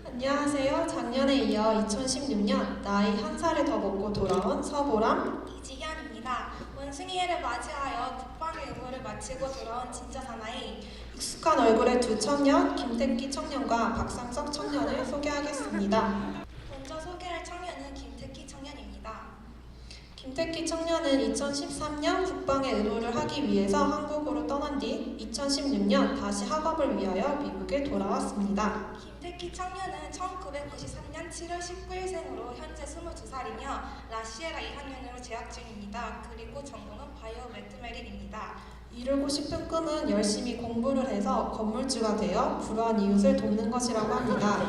안녕하세요. 작년에 이어 2016년 나이 한 살을 더 먹고 돌아온 서보람, 이지현입니다. 원숭이해를 맞이하여 국방의 의무를 마치고 돌아온 진짜 사나이. 익숙한 얼굴의 두 청년, 김태기 청년과 박상석 청년을 소개하겠습니다. 먼저 소개할 청년은 김태기 청년입니다. 김태기 청년은 2013년 국방의 의무를 하기 위해서 한국으로 떠난 뒤 2016년 다시 학업을 위하여 미국에 돌아왔습니다. 김태기 청년은 1993년 7월 19일생으로 현재 22살이며 라시에라 2학년으로 재학 중입니다. 그리고 전공은 바이오 매트메릭입니다. 이루고 싶은 꿈은 열심히 공부를 해서 건물주가 되어 불우한 이웃을 돕는 것이라고 합니다.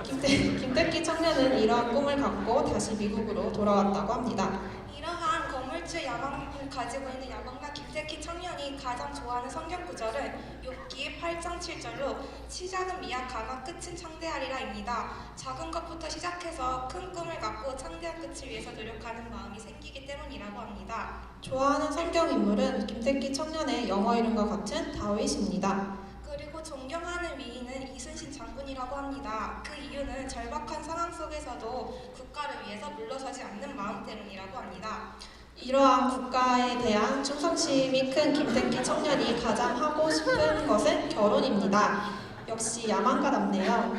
김태기 청년은 이러한 꿈을 갖고 다시 미국으로 돌아왔다고 합니다. 이러한 건물주 야망을 가지고 있는 야망가 김태기 청년이 가장 좋아하는 성경 구절은 욥기 8장 7절로 시작은 미약하나 끝은 창대하리라입니다. 작은 것부터 시작해서 큰 꿈을 갖고 창대한 끝을 위해서 노력하는 마음이 생기기 때문이라고 합니다. 좋아하는 성경 인물은 김태기 청년의 영어 이름과 같은 다윗입니다. 그리고 존경하는 위인은 이순신 장군이라고 합니다. 그 이유는 절박한 상황 속에서도 국가를 위해서 물러서지 않는 마음 때문이라고 합니다. 이러한 국가에 대한 충성심이 큰 김태기 청년이 가장 하고 싶은 것은 결혼입니다. 역시 야망가답네요.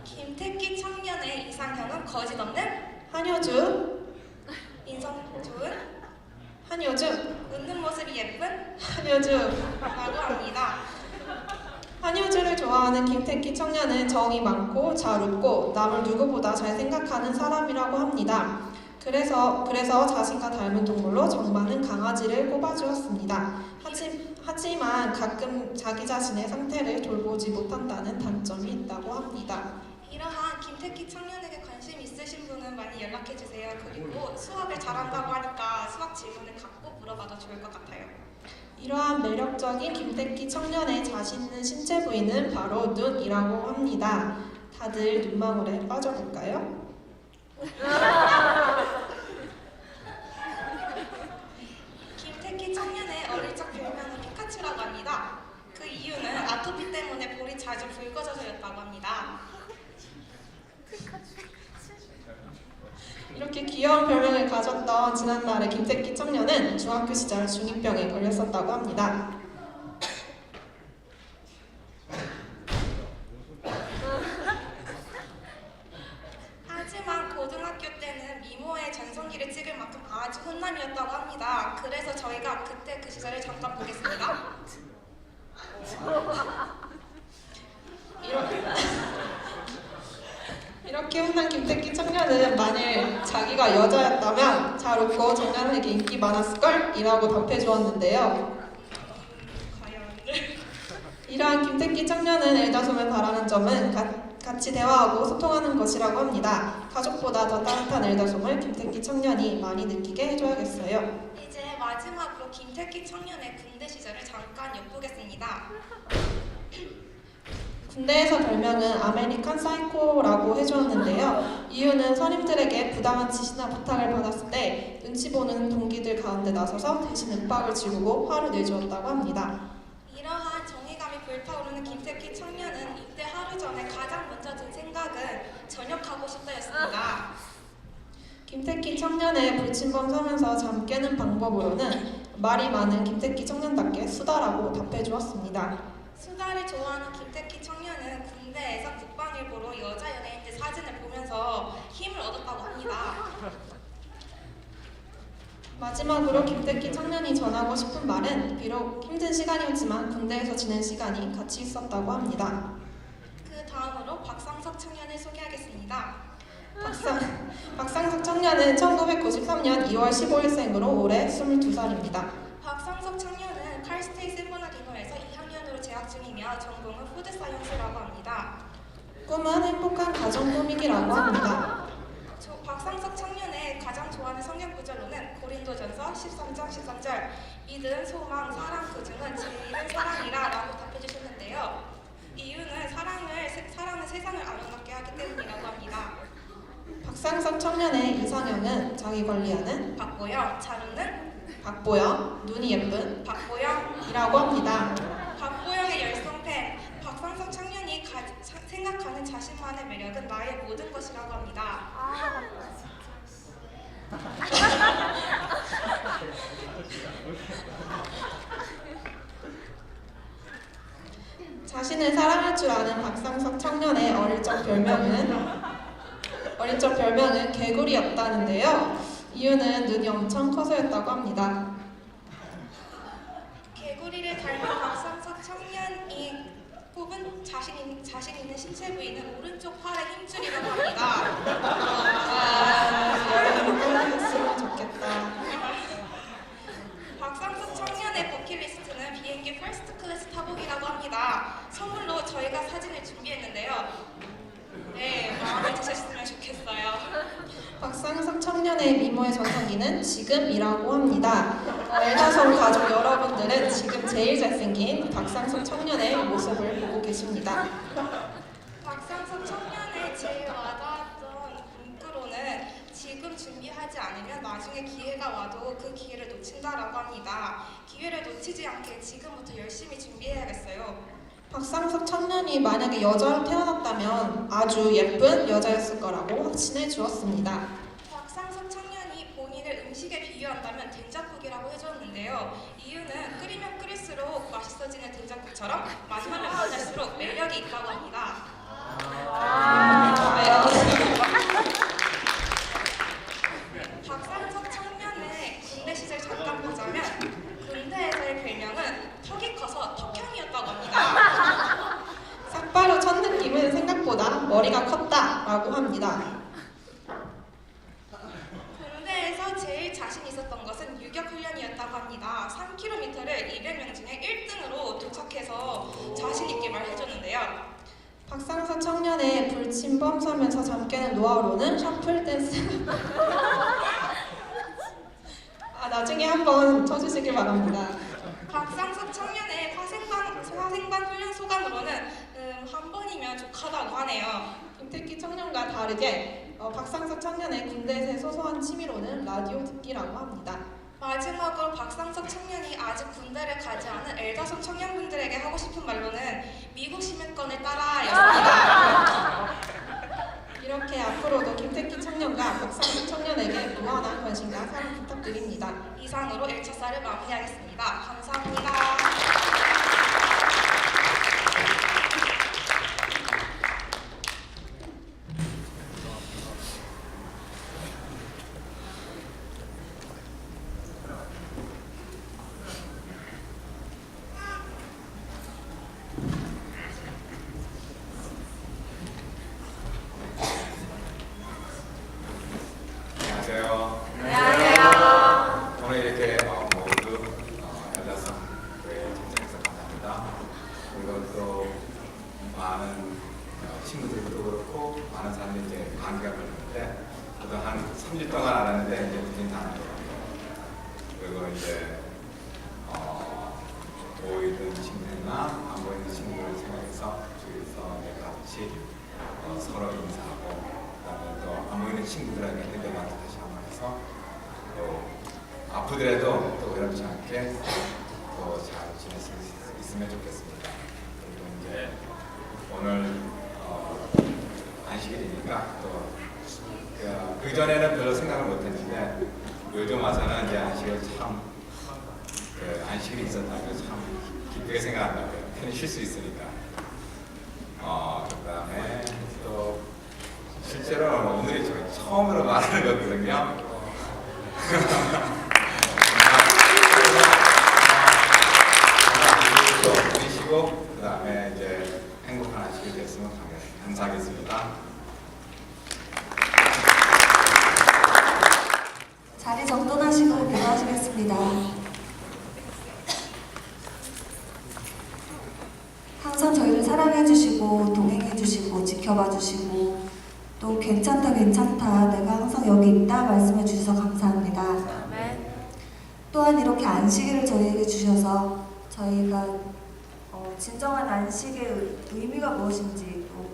김태기 청년의 이상형은 거짓 없는 한효주, 인성 좋은 한효주, 웃는 모습이 예쁜 한효주라고 합니다. 한효주를 좋아하는 김태기 청년은 정이 많고 잘 웃고 남을 누구보다 잘 생각하는 사람이라고 합니다. 그래서 자신과 닮은 동물로 정 많은 강아지를 꼽아주었습니다. 하지만 가끔 자기 자신의 상태를 돌보지 못한다는 단점이 있다고 합니다. 이러한 김태기 청년에게 관심 있으신 분은 많이 연락해주세요. 그리고 수학을 잘한다고 하니까 수학 질문을 갖고 물어봐도 좋을 것 같아요. 이러한 매력적인 김태기 청년의 자신 있는 신체 부위는 바로 눈이라고 합니다. 다들 눈망울에 빠져볼까요? 김태기 청년의 어릴 적 별명은 피카츄라고 합니다. 그 이유는 아토피 때문에 볼이 자주 붉어져서였다고 합니다. 이렇게 귀여운 별명을 가졌던 지난날의 김태기 청년은 중학교 시절 중2병에 걸렸었다고 합니다. 하지만 고등학교 때는 미모의 전성기를 찍을 만큼 아주 훈남이었다고 합니다. 그래서 저희가 그때 그 시절을 잠깐 보겠습니다. 이렇게 훈남 김태기 청년은 만일 자기가 여자였다면 잘 웃고 장난에게 인기 많았을걸? 이라고 답해주었는데요. 과연 이러한 김태기 청년은 엘다솜을 바라는 점은 같이 대화하고 소통하는 것이라고 합니다. 가족보다 더 따뜻한 엘다솜을 김태기 청년이 많이 느끼게 해줘야겠어요. 이제 마지막으로 김태기 청년의 군대 시절을 잠깐 엿보겠습니다. 군대에서 별명은 아메리칸 사이코라고 해주었는데요. 이유는 선임들에게 부당한 지시나 부탁을 받았을 때 눈치 보는 동기들 가운데 나서서 대신 윽박을 지르고 화를 내주었다고 합니다. 이러한 정의감이 불타오르는 김태기 청년은 이때 하루 전에 가장 먼저 든 생각은 전역하고 싶다였습니다. 김태기 청년의 불침범 서면서 잠 깨는 방법으로는 말이 많은 김태기 청년답게 수다라고 답해주었습니다. 수다를 좋아하는 김태기 청년은 군대에서 국방일보로 여자 연예인들 사진을 보면서 힘을 얻었다고 합니다. 마지막으로 김태기 청년이 전하고 싶은 말은 비록 힘든 시간이었지만 군대에서 지낸 시간이 같이 있었다고 합니다. 그 다음으로 박상석 청년을 소개하겠습니다. 박상석 청년은 1993년 2월 15일생으로 올해 22살입니다. 박상석 청년은 칼스테이트 세보나디노에서 2학년으로 재학 중이며 전공은 푸드사이언스라고 합니다. 꿈은 행복한 가정 꾸미기라고 합니다. 박상석 청년의 가장 좋아하는 성경 구절로는 고린도전서 13장 13절 믿음, 소망, 사랑 그중은 제일은 사랑이라 라고 답해주셨는데요. 이유는 사랑은 세상을 아름답게 하기 때문이라고 합니다. 박상석 청년의 이상형은 자기 관리하는 박보영, 잘 웃는 박보영, 눈이 예쁜 박보영이라고 합니다. 박보영의 열성팬 박상석 청년이 생각하는 자신만의 매력은 나의 모든 것이라고 합니다. 자신을 사랑할 줄 아는 박상석 청년의 어릴 적 별명은 개구리였다는데요. 이유는 눈이 엄청 커서였다고 합니다. 개구리를 닮은 박상석 청년이 뽑은 자신 있는 신체 부위는 오른쪽 팔의 힘줄이라고 합니다. 했으면 좋겠다. 박상석 청년의 버킷리스트는 비행기 퍼스트 클래스 타보기라고 합니다. 선물로 저희가 사진을 준비했는데요. 네, 마음에 드셨으면 좋겠어요. 박상석 청년의 미모의 전성기는 지금이라고 합니다. 엘다솜 가족 여러분들은 지금 제일 잘생긴 박상석 청년의 모습을 보고 계십니다. 박상석 청년의 제일 와닿았던 문구로는 지금 준비하지 않으면 나중에 기회가 와도 그 기회를 놓친다라고 합니다. 기회를 놓치지 않게 지금부터 열심히 준비해야겠어요. 박상석 청년이 만약에 여자로 태어났다면 아주 예쁜 여자였을 거라고 확신해 주었습니다. 박상석 청년이 본인을 음식에 비유한다면 된장국이라고 해줬는데요. 이유는 끓이면 끓일수록 맛있어지는 된장국처럼 맛만 나올수록 매력이 있다고 합니다. 박상석 청년의 군대 시절 잠깐 보자면 군대에서의 별명은 턱이 커서 턱형이었다고 합니다. 삭바로 첫 느낌은 생각보다 머리가 컸다라고 합니다. 군대에서 제일 자신 있었던 것은 유격 훈련이었다고 합니다. 3km를 200명 중에 1등으로 도착해서 자신 있게 말해줬는데요. 박상석 청년의 불침범 서면서 잠 깨는 노하우로는 셔플 댄스. 나중에 한번 쳐주시길 바랍니다. 박상석 청년의 화생방 훈련 소감으로는 한 번이면 족하다고 하네요. 김태기 청년과 다르게 박상석 청년의 군대에서의 소소한 취미로는 라디오 듣기라고 합니다. 마지막으로 박상석 청년이 아직 군대를 가지 않은 엘다솜 청년분들에게 하고 싶은 말로는 미국 시민권을 따라였습니다. 이렇게 앞으로도 김태기 청년과 박상석 청년에게 무한한 관심과 사랑 부탁드립니다. 이상으로 1차사를 마무리하겠습니다. 감사합니다. 안녕하세요. 오늘 이렇게 모두 엘다솜 교회에 참석해서 감사합니다. 그리고 또 많은 친구들도 그렇고 많은 사람들이 이제 감기가 걸렸는데 저도 한 3주 동안 알았는데 이제 무슨 다 안 좋아요. 그리고 이제 보이는 친구들이나 안 보이는 친구들을 생각해서 주위에서 같이 서로 인사하고 그다음에 또 안 보이는 친구들에게 해결하기 다시 한번 해서 또 아프더라도 또 어렵지 않게 또 잘 지낼 수 있으면 좋겠습니다. 그리고 이제 오늘 안식일이니까 또 그 전에는 별로 생각을 못했는데 요즘 와서는 이제 안식일 참 안식일이 있었다는 걸 참 기쁘게 생각한다고요. 편히 쉴 수 있으니까. 그다음에 또 실제로 오늘이 저희 처음으로 말하는 거거든요. 쉬고 그다음에 이제 행복한 안식일 됐으면 감사하겠습니다. 자리 정돈하시고 기도하시겠습니다. 항상 저희를 사랑해주시고 동행해주시고 지켜봐주시고 또 괜찮다 내가 항상 여기 있다 말씀해 주셔서 감사합니다. 또한 귀한 이렇게 안식일을 저희에게 주셔서 저희가 진정한 안식의 의미가 무엇인지 또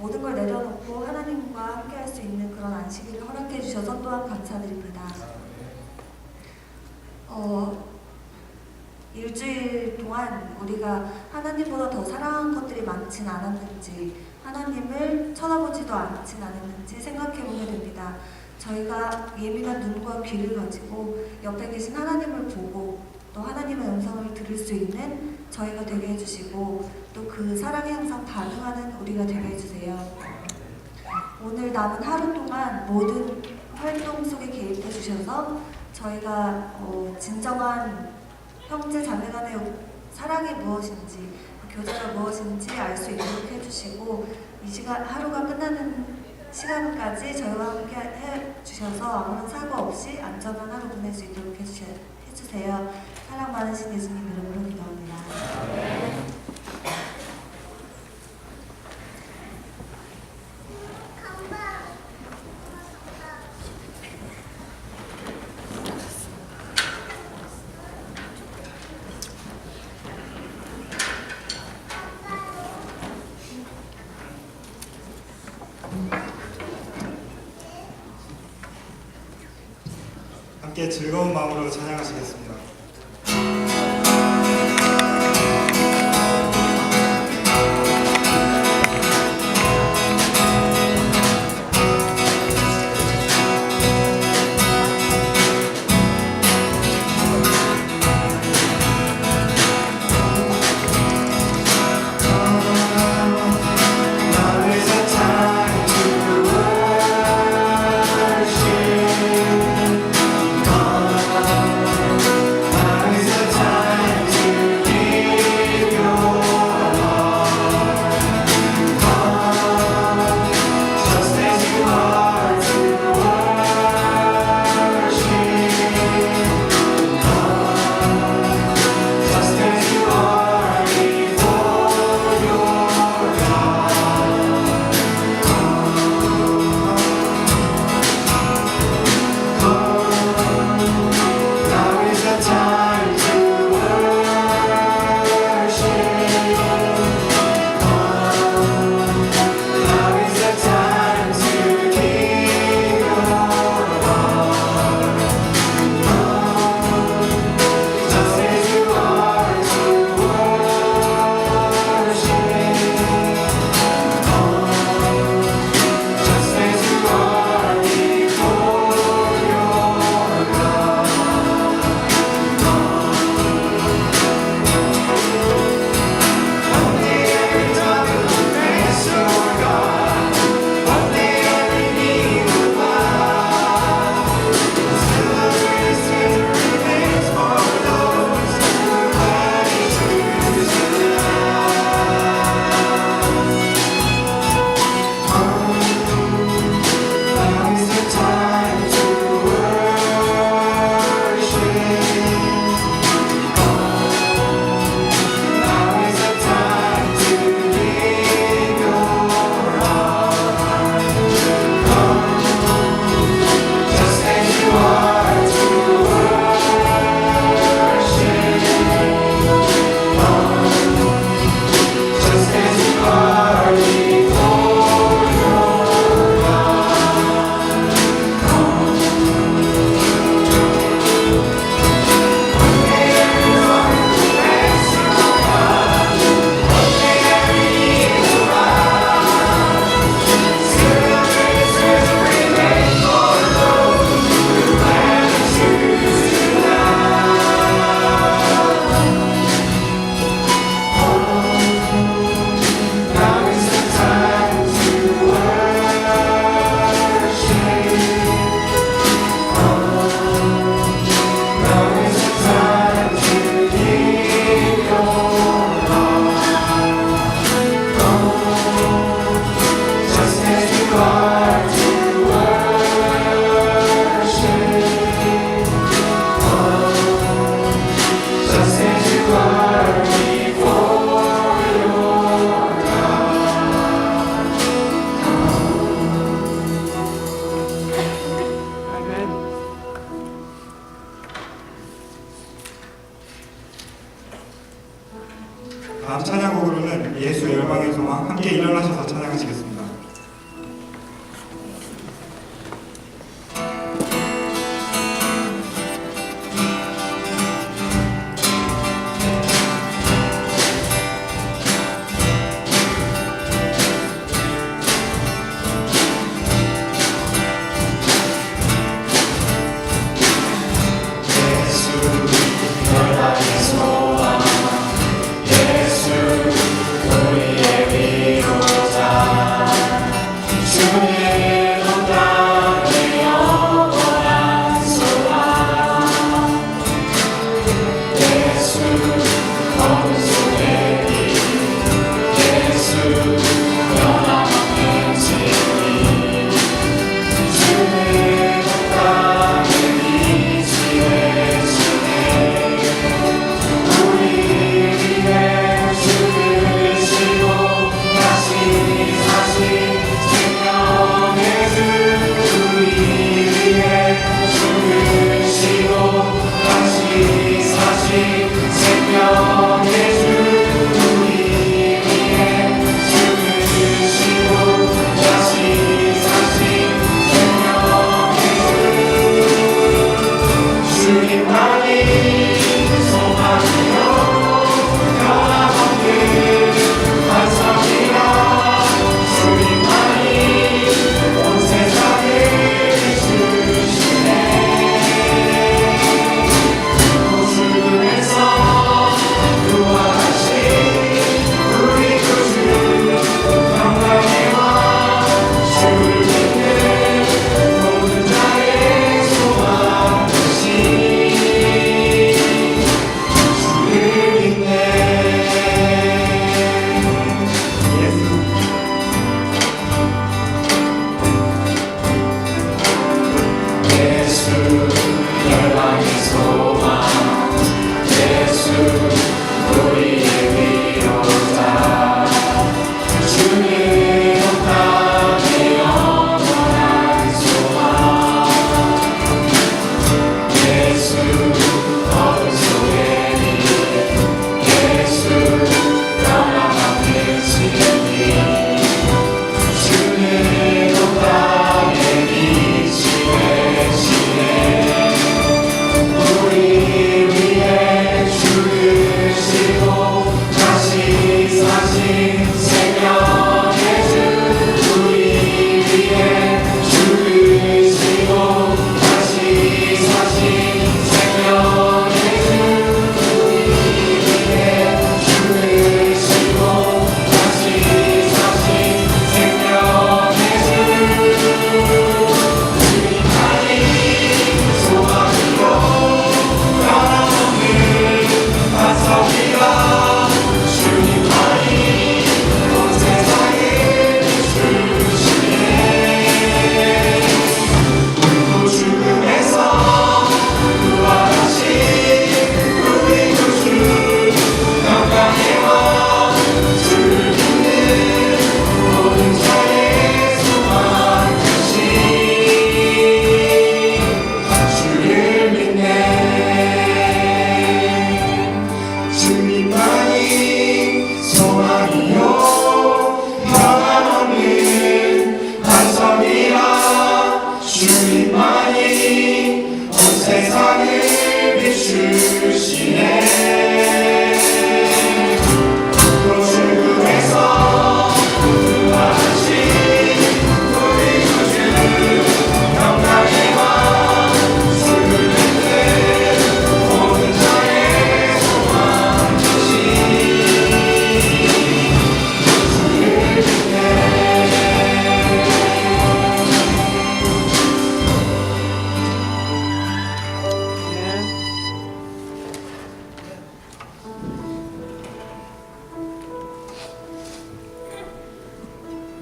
모든 걸 내려놓고 하나님과 함께할 수 있는 그런 안식일을 허락해 주셔서 또한 감사드립니다. 일주일 동안 우리가 하나님보다 더 사랑한 것들이 많진 않았는지, 하나님을 쳐다보지도 않진 않았는지 생각해 보게 됩니다. 저희가 예민한 눈과 귀를 가지고 옆에 계신 하나님을 보고 또 하나님의 음성을 들을 수 있는 저희가 되게 해주시고 또 그 사랑에 항상 반응하는 우리가 되게 해주세요. 오늘 남은 하루 동안 모든 활동 속에 개입해 주셔서 저희가 진정한 형제 자매 간의 사랑이 무엇인지 교제가 무엇인지 알 수 있도록 해주시고 이 시간 하루가 끝나는 시간까지 저희와 함께 해주셔서 아무런 사고 없이 안전한 하루 보낼 수 있도록 해주세요. 사랑 많으신 예수님 이름으로 기도합니다. 함께 즐거운 마음으로 찬양하시겠습니다. Time to worship God. 다음 찬양곡으로는 예수 열방의 소망 함께 일어나셔서 찬양하시겠습니다.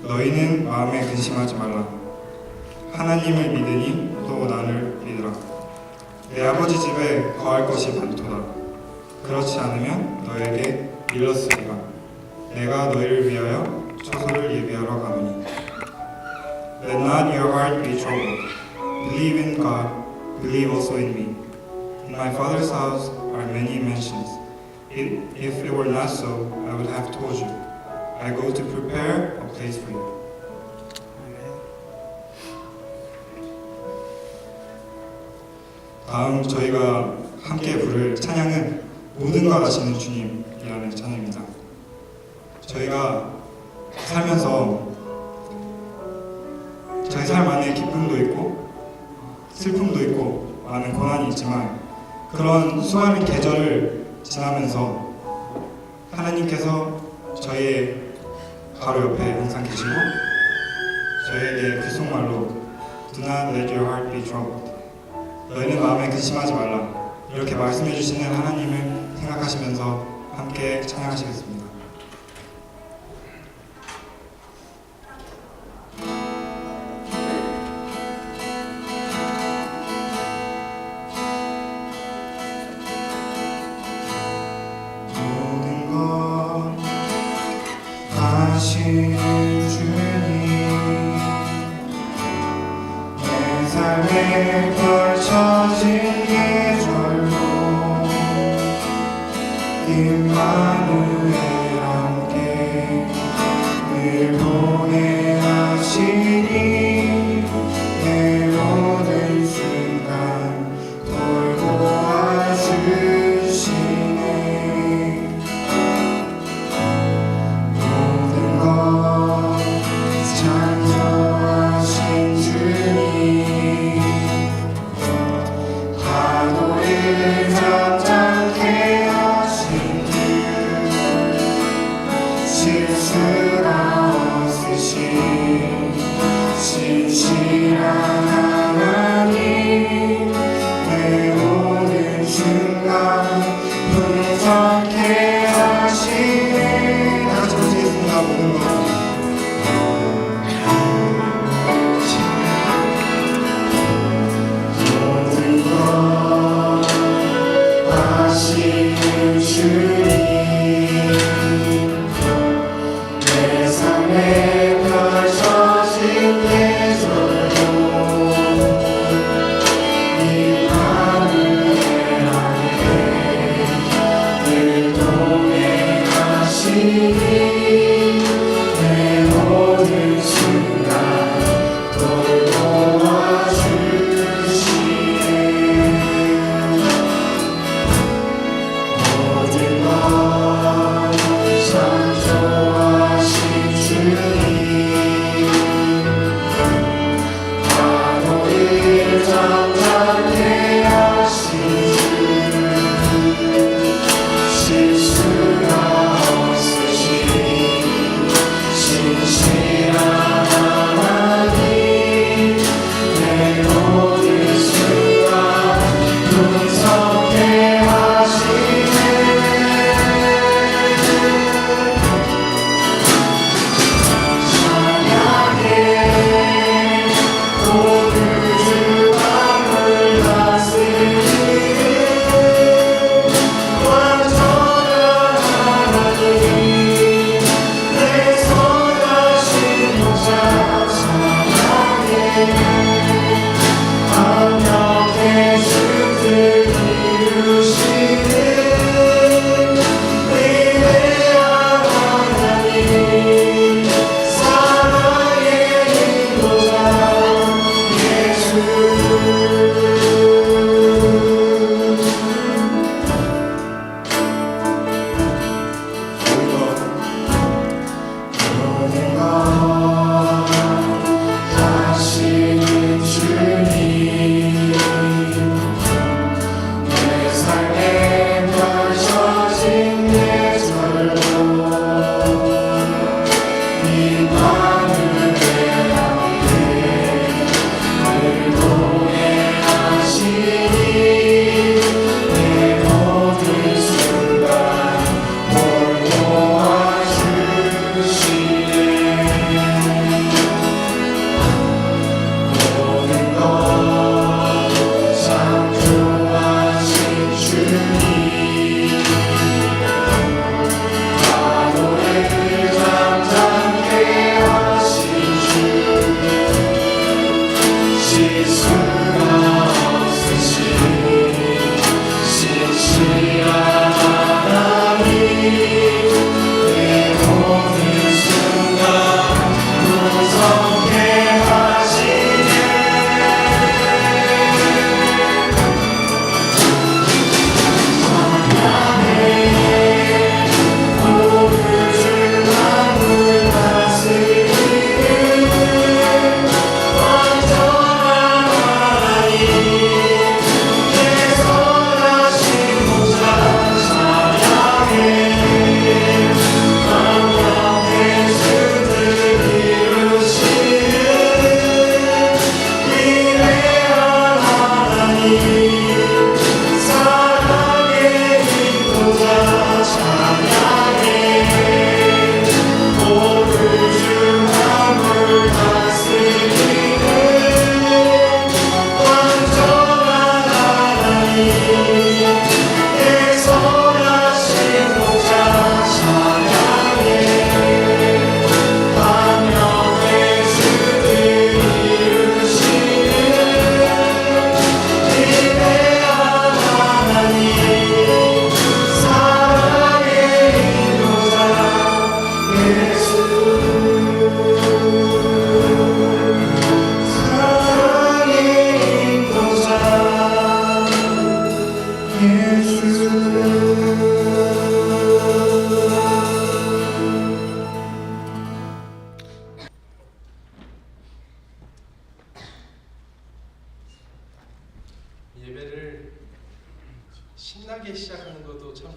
너희는 마음에 근심하지 말라. 하나님을 믿으니 또 나를 믿으라. 내 아버지 집에 거할 것이 많도다. 그렇지 않으면 너에게 일렀으리라. 내가 너희를 위하여 처소를 예비하러 가노니. Let not your heart be troubled. Believe in God, believe also in me. In my Father's house are many mansions. If it were not so, I would have told you. I go to prepare a place for you. 다음 저희가 함께 부를 찬양은 모든 것 아시는 주님이라는 찬양입니다. 저희가 살면서 저희 삶 안에 기쁨도 있고 슬픔도 있고 많은 고난이 있지만 그런 수많은 계절을 지나면서 하나님께서 저희의 바로 옆에 항상 계시고 저희에게 귓속말로 Do not let your heart be troubled. 너희는 마음에 근심하지 말라. 이렇게 말씀해 주시는 하나님을 생각하시면서 함께 찬양하시겠습니다. 모든 것 아시는 주님 내 삶에 펼쳐진 계절로 임마누엘 함께 늘 보내 하시니 내 모든 순간 돌보아 주시네 모든 것 창조하신 주님 파도를 잠잠케 하신 주 실수가 없으신 신실한 하나님 내 모든 순간 분석해 하시네 다 같이 부르겠습니다. 모든 것 아시는 주님 내 삶에 펼쳐진 계절로 임마누엘 함께 늘 동행하시니 내 모든 순간 돌보아 주시네 모든 것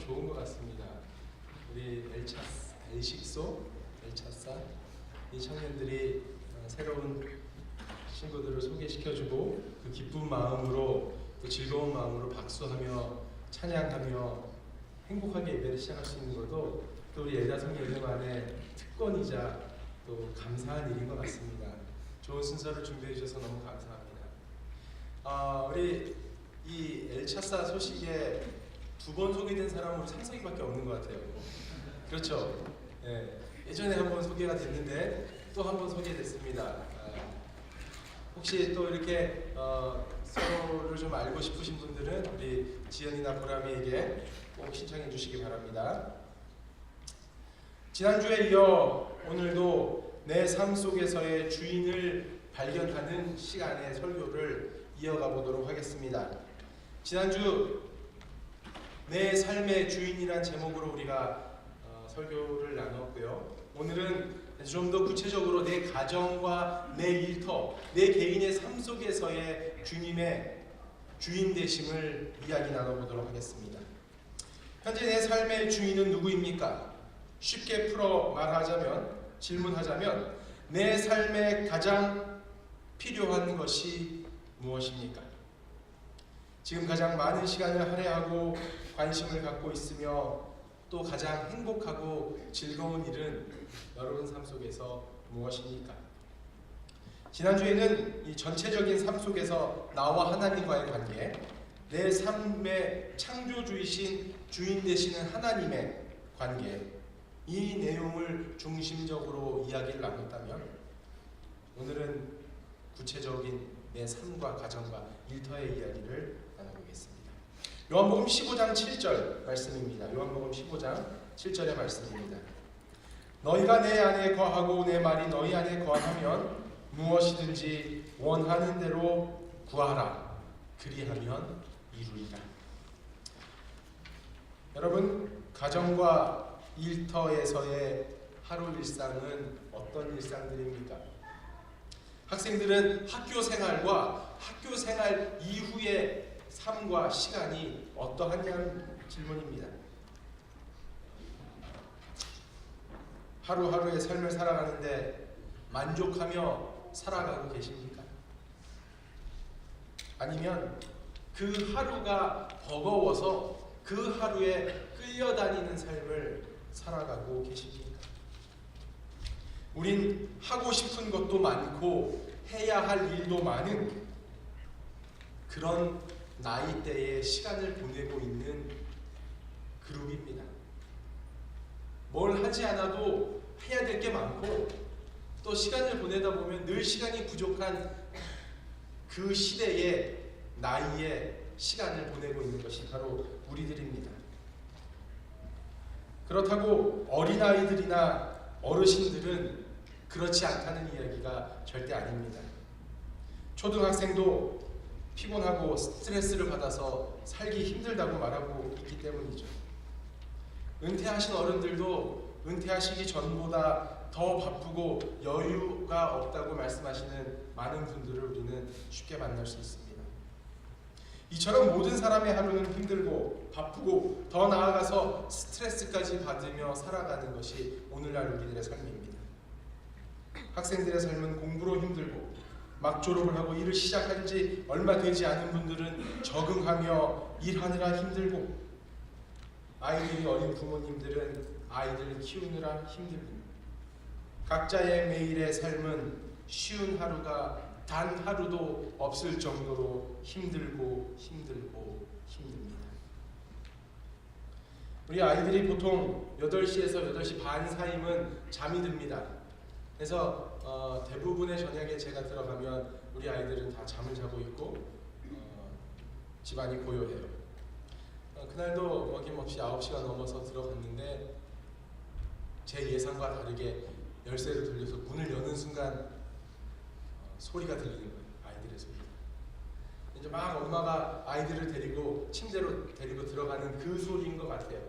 좋은 것 같습니다. 우리 엘식소, 엘차사 이 청년들이 새로운 친구들을 소개시켜주고 그 기쁜 마음으로 또 즐거운 마음으로 박수하며 찬양하며 행복하게 예배를 시작할 수 있는 것도 또 우리 엘다성 예배만의 특권이자 또 감사한 일인 것 같습니다. 좋은 순서를 준비해 주셔서 너무 감사합니다. 우리 이 엘차사 소식에 두 번 소개된 사람은 상석이밖에 없는 것 같아요. 그렇죠? 예, 예전에 한번 소개가 됐는데 또 한 번 소개됐습니다. 혹시 또 이렇게 서로를 좀 알고 싶으신 분들은 우리 지연이나 보람이에게 꼭 신청해 주시기 바랍니다. 지난주에 이어 오늘도 내 삶 속에서의 주인을 발견하는 시간의 설교를 이어가 보도록 하겠습니다. 지난주 내 삶의 주인이란 제목으로 우리가 설교를 나눴고요. 오늘은 좀 더 구체적으로 내 가정과 내 일터, 내 개인의 삶 속에서의 주님의 주인 되심을 이야기 나눠보도록 하겠습니다. 현재 내 삶의 주인은 누구입니까? 쉽게 풀어 말하자면, 질문하자면 내 삶에 가장 필요한 것이 무엇입니까? 지금 가장 많은 시간을 할애하고 관심을 갖고 있으며 또 가장 행복하고 즐거운 일은 여러분 삶 속에서 무엇입니까? 지난주에는 이 전체적인 삶 속에서 나와 하나님과의 관계, 내 삶의 창조주이신 주인 되시는 하나님의 관계, 이 내용을 중심적으로 이야기를 나눴다면 오늘은 구체적인 내 삶과 가정과 일터의 이야기를 나눠보겠습니다. 요한복음 15장 7절 말씀입니다. 요한복음 15장 7절의 말씀입니다. 너희가 내 안에 거하고 내 말이 너희 안에 거하면 무엇이든지 원하는 대로 구하라. 그리하면 이루리라. 여러분, 가정과 일터에서의 하루 일상은 어떤 일상들입니까? 학생들은 학교 생활과 학교 생활 이후의 삶과 시간이 어떠하냐는 질문입니다. 하루하루의 삶을 살아가는데 만족하며 살아가고 계십니까? 아니면 그 하루가 버거워서 그 하루에 끌려다니는 삶을 살아가고 계십니까? 우린 하고 싶은 것도 많고 해야 할 일도 많은 그런 나이대의 시간을 보내고 있는 그룹입니다. 뭘 하지 않아도 해야 될 게 많고 또 시간을 보내다 보면 늘 시간이 부족한 그 시대의 나이에 시간을 보내고 있는 것이 바로 우리들입니다. 그렇다고 어린아이들이나 어르신들은 그렇지 않다는 이야기가 절대 아닙니다. 초등학생도 피곤하고 스트레스를 받아서 살기 힘들다고 말하고 있기 때문이죠. 은퇴하신 어른들도 은퇴하시기 전보다 더 바쁘고 여유가 없다고 말씀하시는 많은 분들을 우리는 쉽게 만날 수 있습니다. 이처럼 모든 사람의 하루는 힘들고 바쁘고 더 나아가서 스트레스까지 받으며 살아가는 것이 오늘날 우리들의 삶입니다. 학생들의 삶은 공부로 힘들고 막 졸업을 하고 일을 시작한 지 얼마 되지 않은 분들은 적응하며 일하느라 힘들고 아이들이 어린 부모님들은 아이들을 키우느라 힘들고 각자의 매일의 삶은 쉬운 하루가 단 하루도 없을 정도로 힘들고 힘듭니다. 우리 아이들이 보통 8시에서 8시 반 사이면 잠이 듭니다. 그래서 대부분의 저녁에 제가 들어가면 우리 아이들은 다 잠을 자고 있고 집안이 고요해요. 그날도 어김없이 9시가 넘어서 들어갔는데 제 예상과 다르게 열쇠를 돌려서 문을 여는 순간 소리가 들리는 거예요. 아이들의 소리가. 이제 막 엄마가 아이들을 데리고 침대로 데리고 들어가는 그 소리인 것 같아요.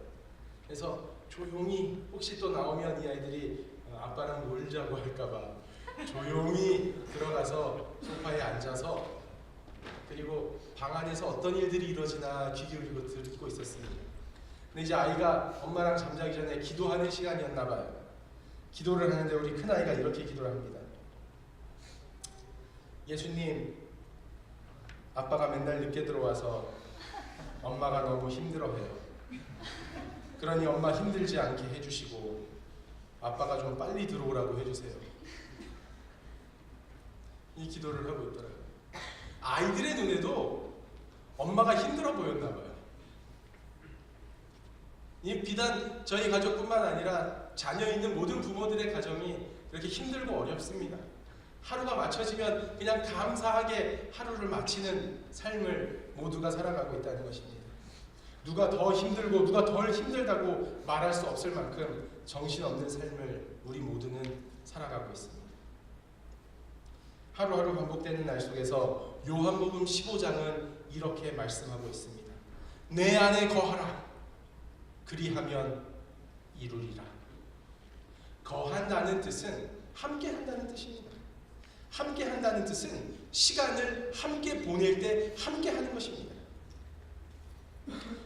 그래서 조용히 혹시 또 나오면 이 아이들이 아빠랑 놀자고 할까봐 조용히 들어가서 소파에 앉아서 그리고 방 안에서 어떤 일들이 이루어지나 귀 기울이고 듣고 있었습니다. 근데 이제 아이가 엄마랑 잠자기 전에 기도하는 시간이었나 봐요. 기도를 하는데 우리 큰아이가 이렇게 기도를 합니다. 예수님, 아빠가 맨날 늦게 들어와서 엄마가 너무 힘들어해요. 그러니 엄마 힘들지 않게 해주시고 아빠가 좀 빨리 들어오라고 해주세요. 이 기도를 하고 있더라고요. 아이들의 눈에도 엄마가 힘들어 보였나 봐요. 이 비단 저희 가족뿐만 아니라 자녀 있는 모든 부모들의 가정이 그렇게 힘들고 어렵습니다. 하루가 맞춰지면 그냥 감사하게 하루를 마치는 삶을 모두가 살아가고 있다는 것입니다. 누가 더 힘들고 누가 덜 힘들다고 말할 수 없을 만큼 정신없는 삶을 우리 모두는 살아가고 있습니다. 하루하루 반복되는 날 속에서 요한복음 15장은 이렇게 말씀하고 있습니다. 내 안에 거하라. 그리하면 이루리라. 거한다는 뜻은 함께 한다는 뜻입니다. 함께 한다는 뜻은 시간을 함께 보낼 때 함께 하는 것입니다.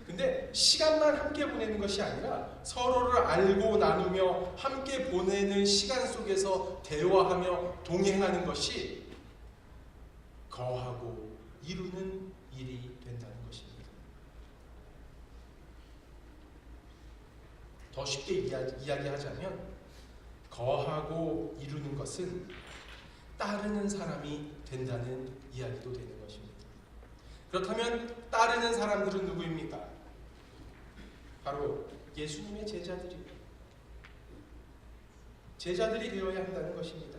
근데 시간만 함께 보내는 것이 아니라 서로를 알고 나누며 함께 보내는 시간 속에서 대화하며 동행하는 것이 거하고 이루는 일이 된다는 것입니다. 더 쉽게 이야기하자면 거하고 이루는 것은 따르는 사람이 된다는 이야기도 되는 것입니다. 그렇다면 따르는 사람들은 누구입니까? 바로 예수님의 제자들이 되어야 한다는 것입니다.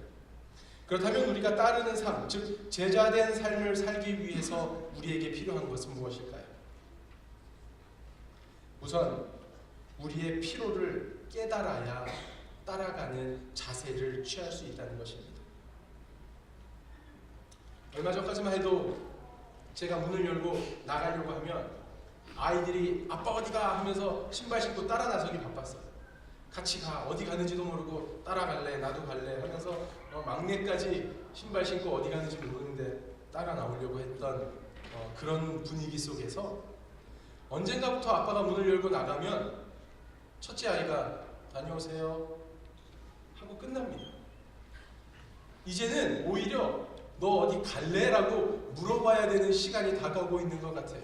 그렇다면 우리가 따르는 삶, 즉 제자된 삶을 살기 위해서 우리에게 필요한 것은 무엇일까요? 우선 우리의 필요를 깨달아야 따라가는 자세를 취할 수 있다는 것입니다. 얼마 전까지만 해도 제가 문을 열고 나가려고 하면 아이들이 아빠 어디가 하면서 신발 신고 따라 나서기 바빴어요. 같이 가. 어디 가는지도 모르고 따라갈래 나도 갈래 하면서 막내까지 신발 신고 어디 가는지 모르는데 따라 나오려고 했던 그런 분위기 속에서 언젠가부터 아빠가 문을 열고 나가면 첫째 아이가 다녀오세요 하고 끝납니다. 이제는 오히려 너 어디 갈래? 라고 물어봐야 되는 시간이 다가오고 있는 것 같아요.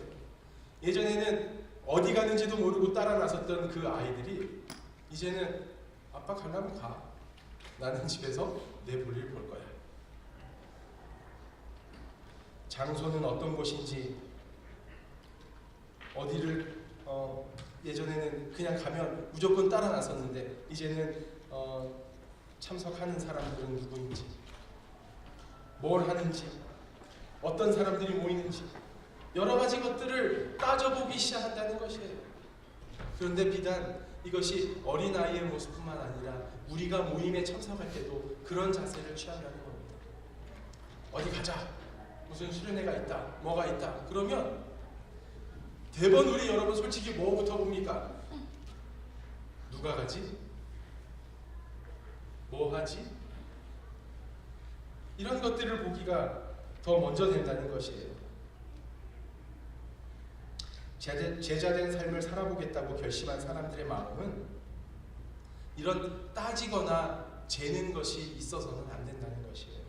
예전에는 어디 가는지도 모르고 따라 나섰던 그 아이들이 이제는 아빠 가려면 가. 나는 집에서 내 볼일 볼 거야. 장소는 어떤 곳인지 어디를 예전에는 그냥 가면 무조건 따라 나섰는데 이제는 참석하는 사람들은 누구인지 뭘 하는지 어떤 사람들이 모이는지 여러 가지 것들을 따져보기 시작한다는 것이에요. 그런데 비단 이것이 어린아이의 모습뿐만 아니라 우리가 모임에 참석할 때도 그런 자세를 취하려는 겁니다. 어디 가자. 무슨 수련회가 있다. 뭐가 있다. 그러면 대번 우리 여러분 솔직히 뭐부터 봅니까? 누가 가지? 뭐 하지? 이런 것들을 보기가 더 먼저 된다는 것이에요. 제자된 삶을 살아보겠다고 결심한 사람들의 마음은 이런 따지거나 재는 것이 있어서는 안 된다는 것이에요.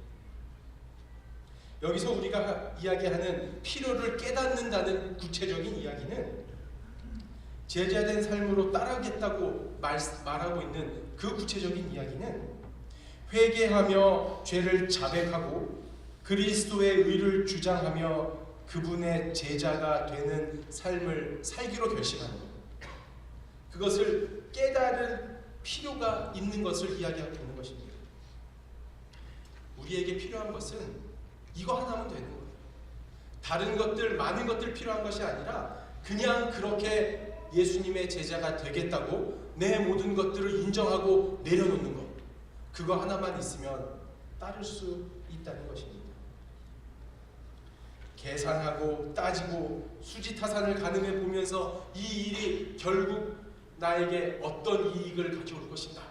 여기서 우리가 이야기하는 필요를 깨닫는다는 구체적인 이야기는 제자된 삶으로 따르겠다고 말하고 있는 그 구체적인 이야기는 회개하며 죄를 자백하고 그리스도의 의를 주장하며 그분의 제자가 되는 삶을 살기로 결심하는 겁니다. 그것을 깨달을 필요가 있는 것을 이야기하고 있는 것입니다. 우리에게 필요한 것은 이거 하나면 되는 거예요. 다른 것들, 많은 것들 필요한 것이 아니라 그냥 그렇게 예수님의 제자가 되겠다고 내 모든 것들을 인정하고 내려놓는 것. 그거 하나만 있으면 따를 수 있다는 것입니다. 계산하고 따지고 수지타산을 가늠해 보면서 이 일이 결국 나에게 어떤 이익을 가져올 것인가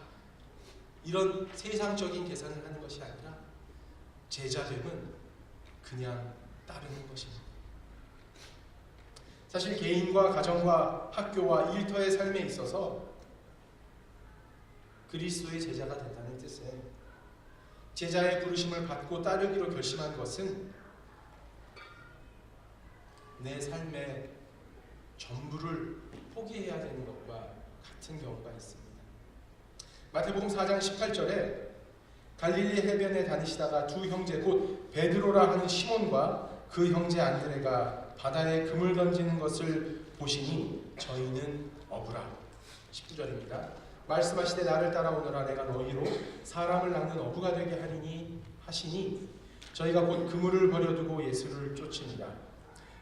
이런 세상적인 계산을 하는 것이 아니라 제자됨은 그냥 따르는 것입니다. 사실 개인과 가정과 학교와 일터의 삶에 있어서 그리스도의 제자가 된다는 뜻은 제자의 부르심을 받고 따르기로 결심한 것은 내 삶의 전부를 포기해야 되는 것과 같은 경우가 있습니다. 마태복음 4장 18절에 갈릴리 해변에 다니시다가 두 형제 곧 베드로라 하는 시몬과 그 형제 안드레가 바다에 금을 던지는 것을 보시니 저희는 어부라. 19절입니다. 말씀하시되 나를 따라오너라 내가 너희로 사람을 낳는 어부가 되게 하리니 하시니 저희가 곧 그물을 버려두고 예수를 쫓으니라.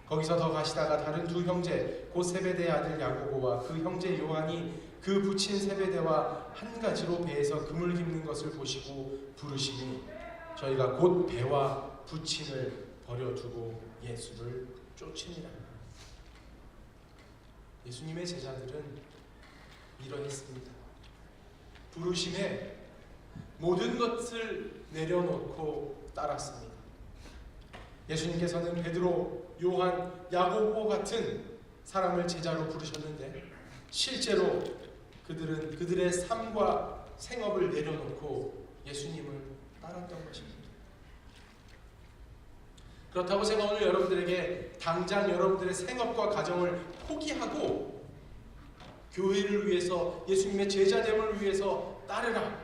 거기서 더 가시다가 다른 두 형제 곧 세베대의 아들 야고보와 그 형제 요한이 그 부친 세베대와 한 가지로 배에서 그물 깁는 것을 보시고 부르시니 저희가 곧 배와 부친을 버려두고 예수를 쫓으니라. 예수님의 제자들은 이러했습니다. 부르심에 모든 것을 내려놓고 따랐습니다. 예수님께서는 베드로, 요한, 야고보 같은 사람을 제자로 부르셨는데 실제로 그들은 그들의 삶과 생업을 내려놓고 예수님을 따랐던 것입니다. 그렇다고 제가 오늘 여러분들에게 당장 여러분들의 생업과 가정을 포기하고 교회를 위해서 예수님의 제자됨을 위해서 따르라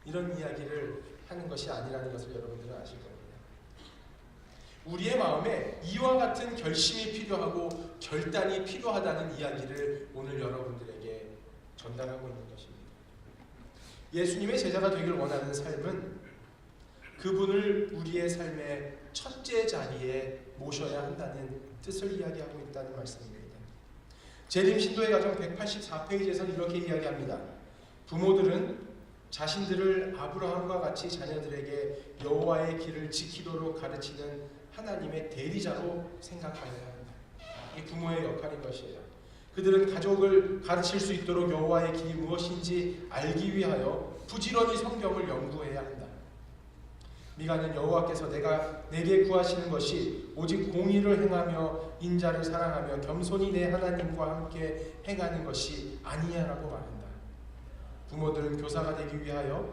이런 이야기를 하는 것이 아니라는 것을 여러분들은 아실 겁니다. 우리의 마음에 이와 같은 결심이 필요하고 결단이 필요하다는 이야기를 오늘 여러분들에게 전달하고 있는 것입니다. 예수님의 제자가 되길 원하는 삶은 그분을 우리의 삶의 첫째 자리에 모셔야 한다는 뜻을 이야기하고 있다는 말씀입니다. 재림 신도의 가정 184페이지에서는 이렇게 이야기합니다. 부모들은 자신들을 아브라함과 같이 자녀들에게 여호와의 길을 지키도록 가르치는 하나님의 대리자로 생각하여야 한다. 이게 부모의 역할인 것이에요. 그들은 가족을 가르칠 수 있도록 여호와의 길이 무엇인지 알기 위하여 부지런히 성경을 연구해야 한다. 미가는 여호와께서 내게 구하시는 것이 오직 공의를 행하며 인자를 사랑하며 겸손히 내 하나님과 함께 행하는 것이 아니야라고 말한다. 부모들은 교사가 되기 위하여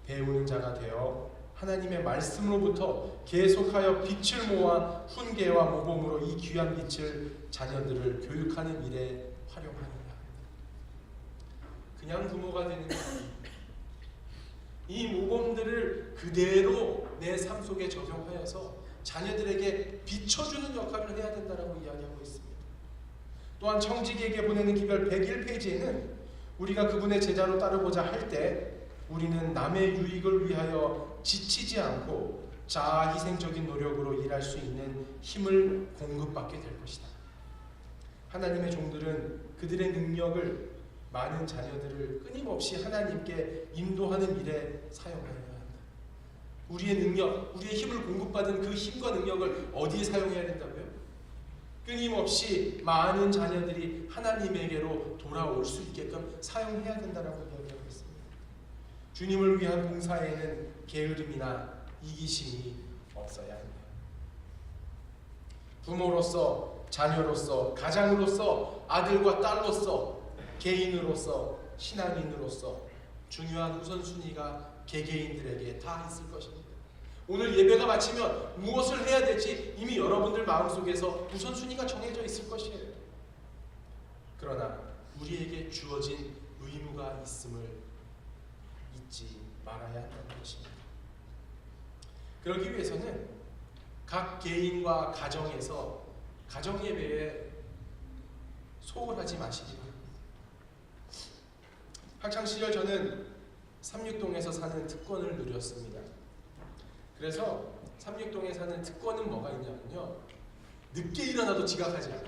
배우는 자가 되어 하나님의 말씀으로부터 계속하여 빛을 모아 훈계와 모범으로 이 귀한 빛을 자녀들을 교육하는 일에 활용하느냐. 그냥 부모가 되는 것이 이 모범들을 그대로 내 삶 속에 적용하여서 자녀들에게 비춰주는 역할을 해야 된다라고 이야기하고 있습니다. 또한 청지기에게 보내는 기별 101페이지에는 우리가 그분의 제자로 따르고자 할 때 우리는 남의 유익을 위하여 지치지 않고 자아 희생적인 노력으로 일할 수 있는 힘을 공급받게 될 것이다. 하나님의 종들은 그들의 능력을 많은 자녀들을 끊임없이 하나님께 인도하는 일에 사용하여야 한다. 우리의 능력, 우리의 힘을 공급받은 그 힘과 능력을 어디에 사용해야 된다고요? 끊임없이 많은 자녀들이 하나님에게로 돌아올 수 있게끔 사용해야 된다라고 이야기하고 있습니다. 주님을 위한 봉사에는 게으름이나 이기심이 없어야 합니다. 부모로서, 자녀로서, 가장으로서, 아들과 딸로서, 개인으로서, 신앙인으로서 중요한 우선순위가 개개인들에게 다 있을 것입니다. 오늘 예배가 마치면 무엇을 해야 될지 이미 여러분들 마음속에서 우선순위가 정해져 있을 것이에요. 그러나 우리에게 주어진 의무가 있음을 잊지 말아야 한다는 것입니다. 그러기 위해서는 각 개인과 가정에서 가정예배에 소홀하지 마시기 바랍니다. 학창시절 저는 삼육동에서 사는 특권을 누렸습니다. 그래서 삼육동에 사는 특권은 뭐가 있냐면요, 늦게 일어나도 지각하지 않아요.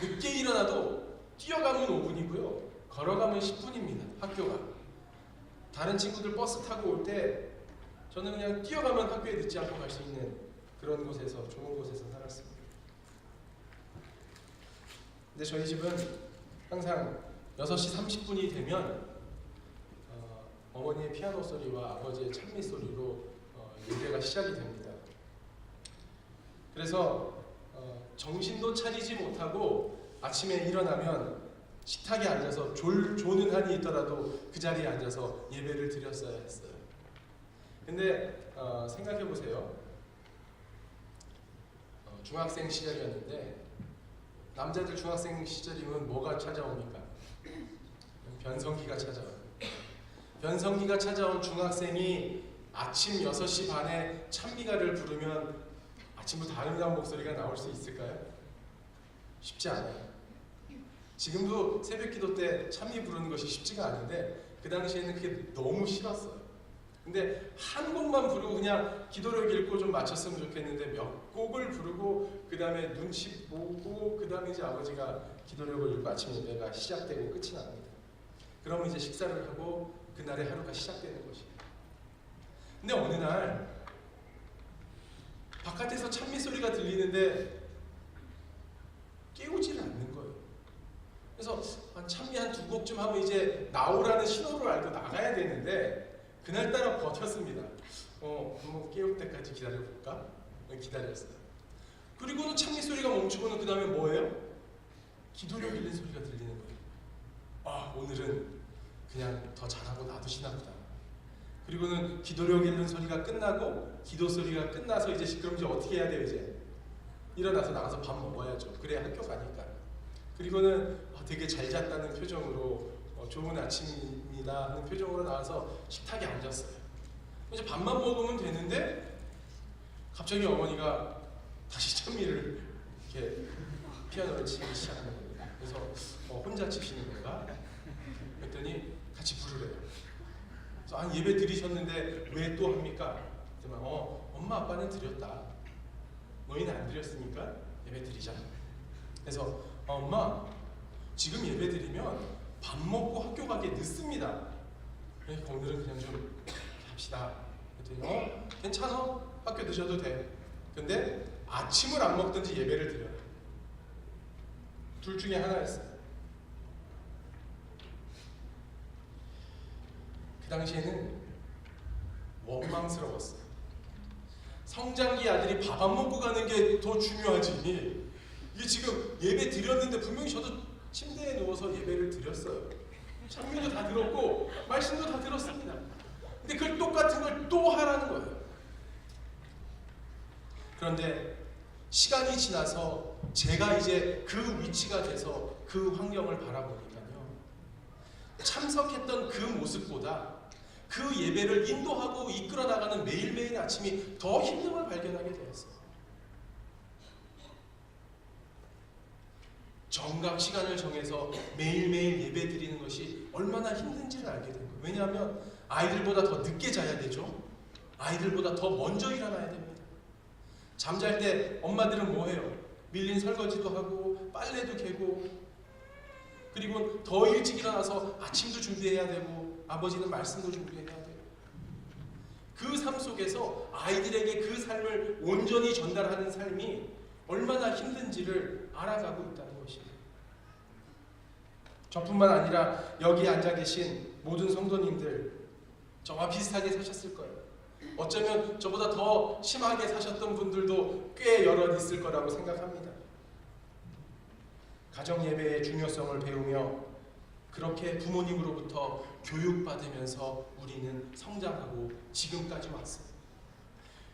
늦게 일어나도 뛰어가면 5분이고요 걸어가면 10분입니다. 학교가. 다른 친구들 버스 타고 올 때 저는 그냥 뛰어가면 학교에 늦지 않고 갈 수 있는 그런 곳에서, 좋은 곳에서 살았습니다. 근데 저희 집은 항상 6시 30분이 되면 어머니의 피아노 소리와 아버지의 찬미 소리로 예배가 시작이 됩니다. 그래서 정신도 차리지 못하고 아침에 일어나면 식탁에 앉아서 조는 한이 있더라도 그 자리에 앉아서 예배를 드렸어야 했어요. 근데 생각해 보세요. 중학생 시절이었는데 남자들 중학생 시절이면 뭐가 찾아옵니까? 변성기가 찾아와요. 변성기가 찾아온 중학생이 아침 6시 반에 찬미가를 부르면 아침부터 아름다운 목소리가 나올 수 있을까요? 쉽지 않아요. 지금도 새벽기도 때 찬미 부르는 것이 쉽지가 않은데 그 당시에는 그게 너무 싫었어요. 근데 한 곡만 부르고 그냥 기도력 읽고 좀 마쳤으면 좋겠는데 몇 곡을 부르고 그 다음에 눈치 보고 그 다음에 이제 아버지가 기도력을 읽고 아침 예배가 시작되고 끝이 납니다. 그러면 이제 식사를 하고 그날의 하루가 시작되는 것이에요. 근데 어느 날 바깥에서 찬미 소리가 들리는데 깨우지를 않는 거예요. 그래서 찬미 한 2곡쯤 하면 이제 나오라는 신호를 알고 나가야 되는데 그날따라 버텼습니다. 한번 깨울 때까지 기다려볼까? 기다렸어요. 그리고는 찬미 소리가 멈추고는 그 다음에 뭐예요? 기도력 읽는 소리가 들리는 거예요. 아, 오늘은 그냥 더 잘하고 놔두시나 보다. 그리고는 기도력 읽는 소리가 끝나고 기도 소리가 끝나서 이제 그럼 이제 어떻게 해야 돼요? 이제 일어나서 나가서 밥 먹어야죠. 그래야 학교 가니까. 그리고는 되게 잘 잤다는 표정으로 좋은 아침입니다 하는 표정으로 나와서 식탁에 앉았어요. 이제 밥만 먹으면 되는데 갑자기 어머니가 다시 찬미를 이렇게 피아노를 치기 시작하는 거예요. 그래서 혼자 치시는 건가? 그랬더니 같이 부르래요. 그래서 예배 드리셨는데 왜 또 합니까? 그랬더니 엄마 아빠는 드렸다. 너희는 안 드렸으니까 예배 드리자. 그래서 엄마 지금 예배 드리면 밥 먹고 학교 가기 늦습니다. 그러니까 오늘은 그냥 좀 합시다. 그랬더니 괜찮아. 학교 늦어도 돼. 근데 아침을 안 먹든지 예배를 드려요. 둘 중에 하나였어요. 그 당시에는 원망스러웠어요. 성장기 아들이 밥 안 먹고 가는 게 더 중요하지. 이게 지금 예배 드렸는데 분명히 저도 침대에 누워서 예배를 드렸어요. 찬미도 다 들었고 말씀도 다 들었습니다. 근데 그걸 똑같은 걸 또 하라는 거예요. 그런데 시간이 지나서 제가 이제 그 위치가 돼서 그 환경을 바라보니까요. 참석했던 그 모습보다 그 예배를 인도하고 이끌어 나가는 매일매일 아침이 더 힘든 걸 발견하게 되었어요. 정각 시간을 정해서 매일매일 예배 드리는 것이 얼마나 힘든지를 알게 된 거예요. 왜냐하면 아이들보다 더 늦게 자야 되죠. 아이들보다 더 먼저 일어나야 됩니다. 잠잘 때 엄마들은 뭐 해요? 밀린 설거지도 하고 빨래도 개고 그리고 더 일찍 일어나서 아침도 준비해야 되고 아버지는 말씀도 준비해야 돼요. 그 삶 속에서 아이들에게 그 삶을 온전히 전달하는 삶이 얼마나 힘든지를 알아가고 있다는 것입니다. 저뿐만 아니라 여기 앉아 계신 모든 성도님들 저와 비슷하게 사셨을 거예요. 어쩌면 저보다 더 심하게 사셨던 분들도 꽤 여럿 있을 거라고 생각합니다. 가정예배의 중요성을 배우며 그렇게 부모님으로부터 교육받으면서 우리는 성장하고 지금까지 왔어요.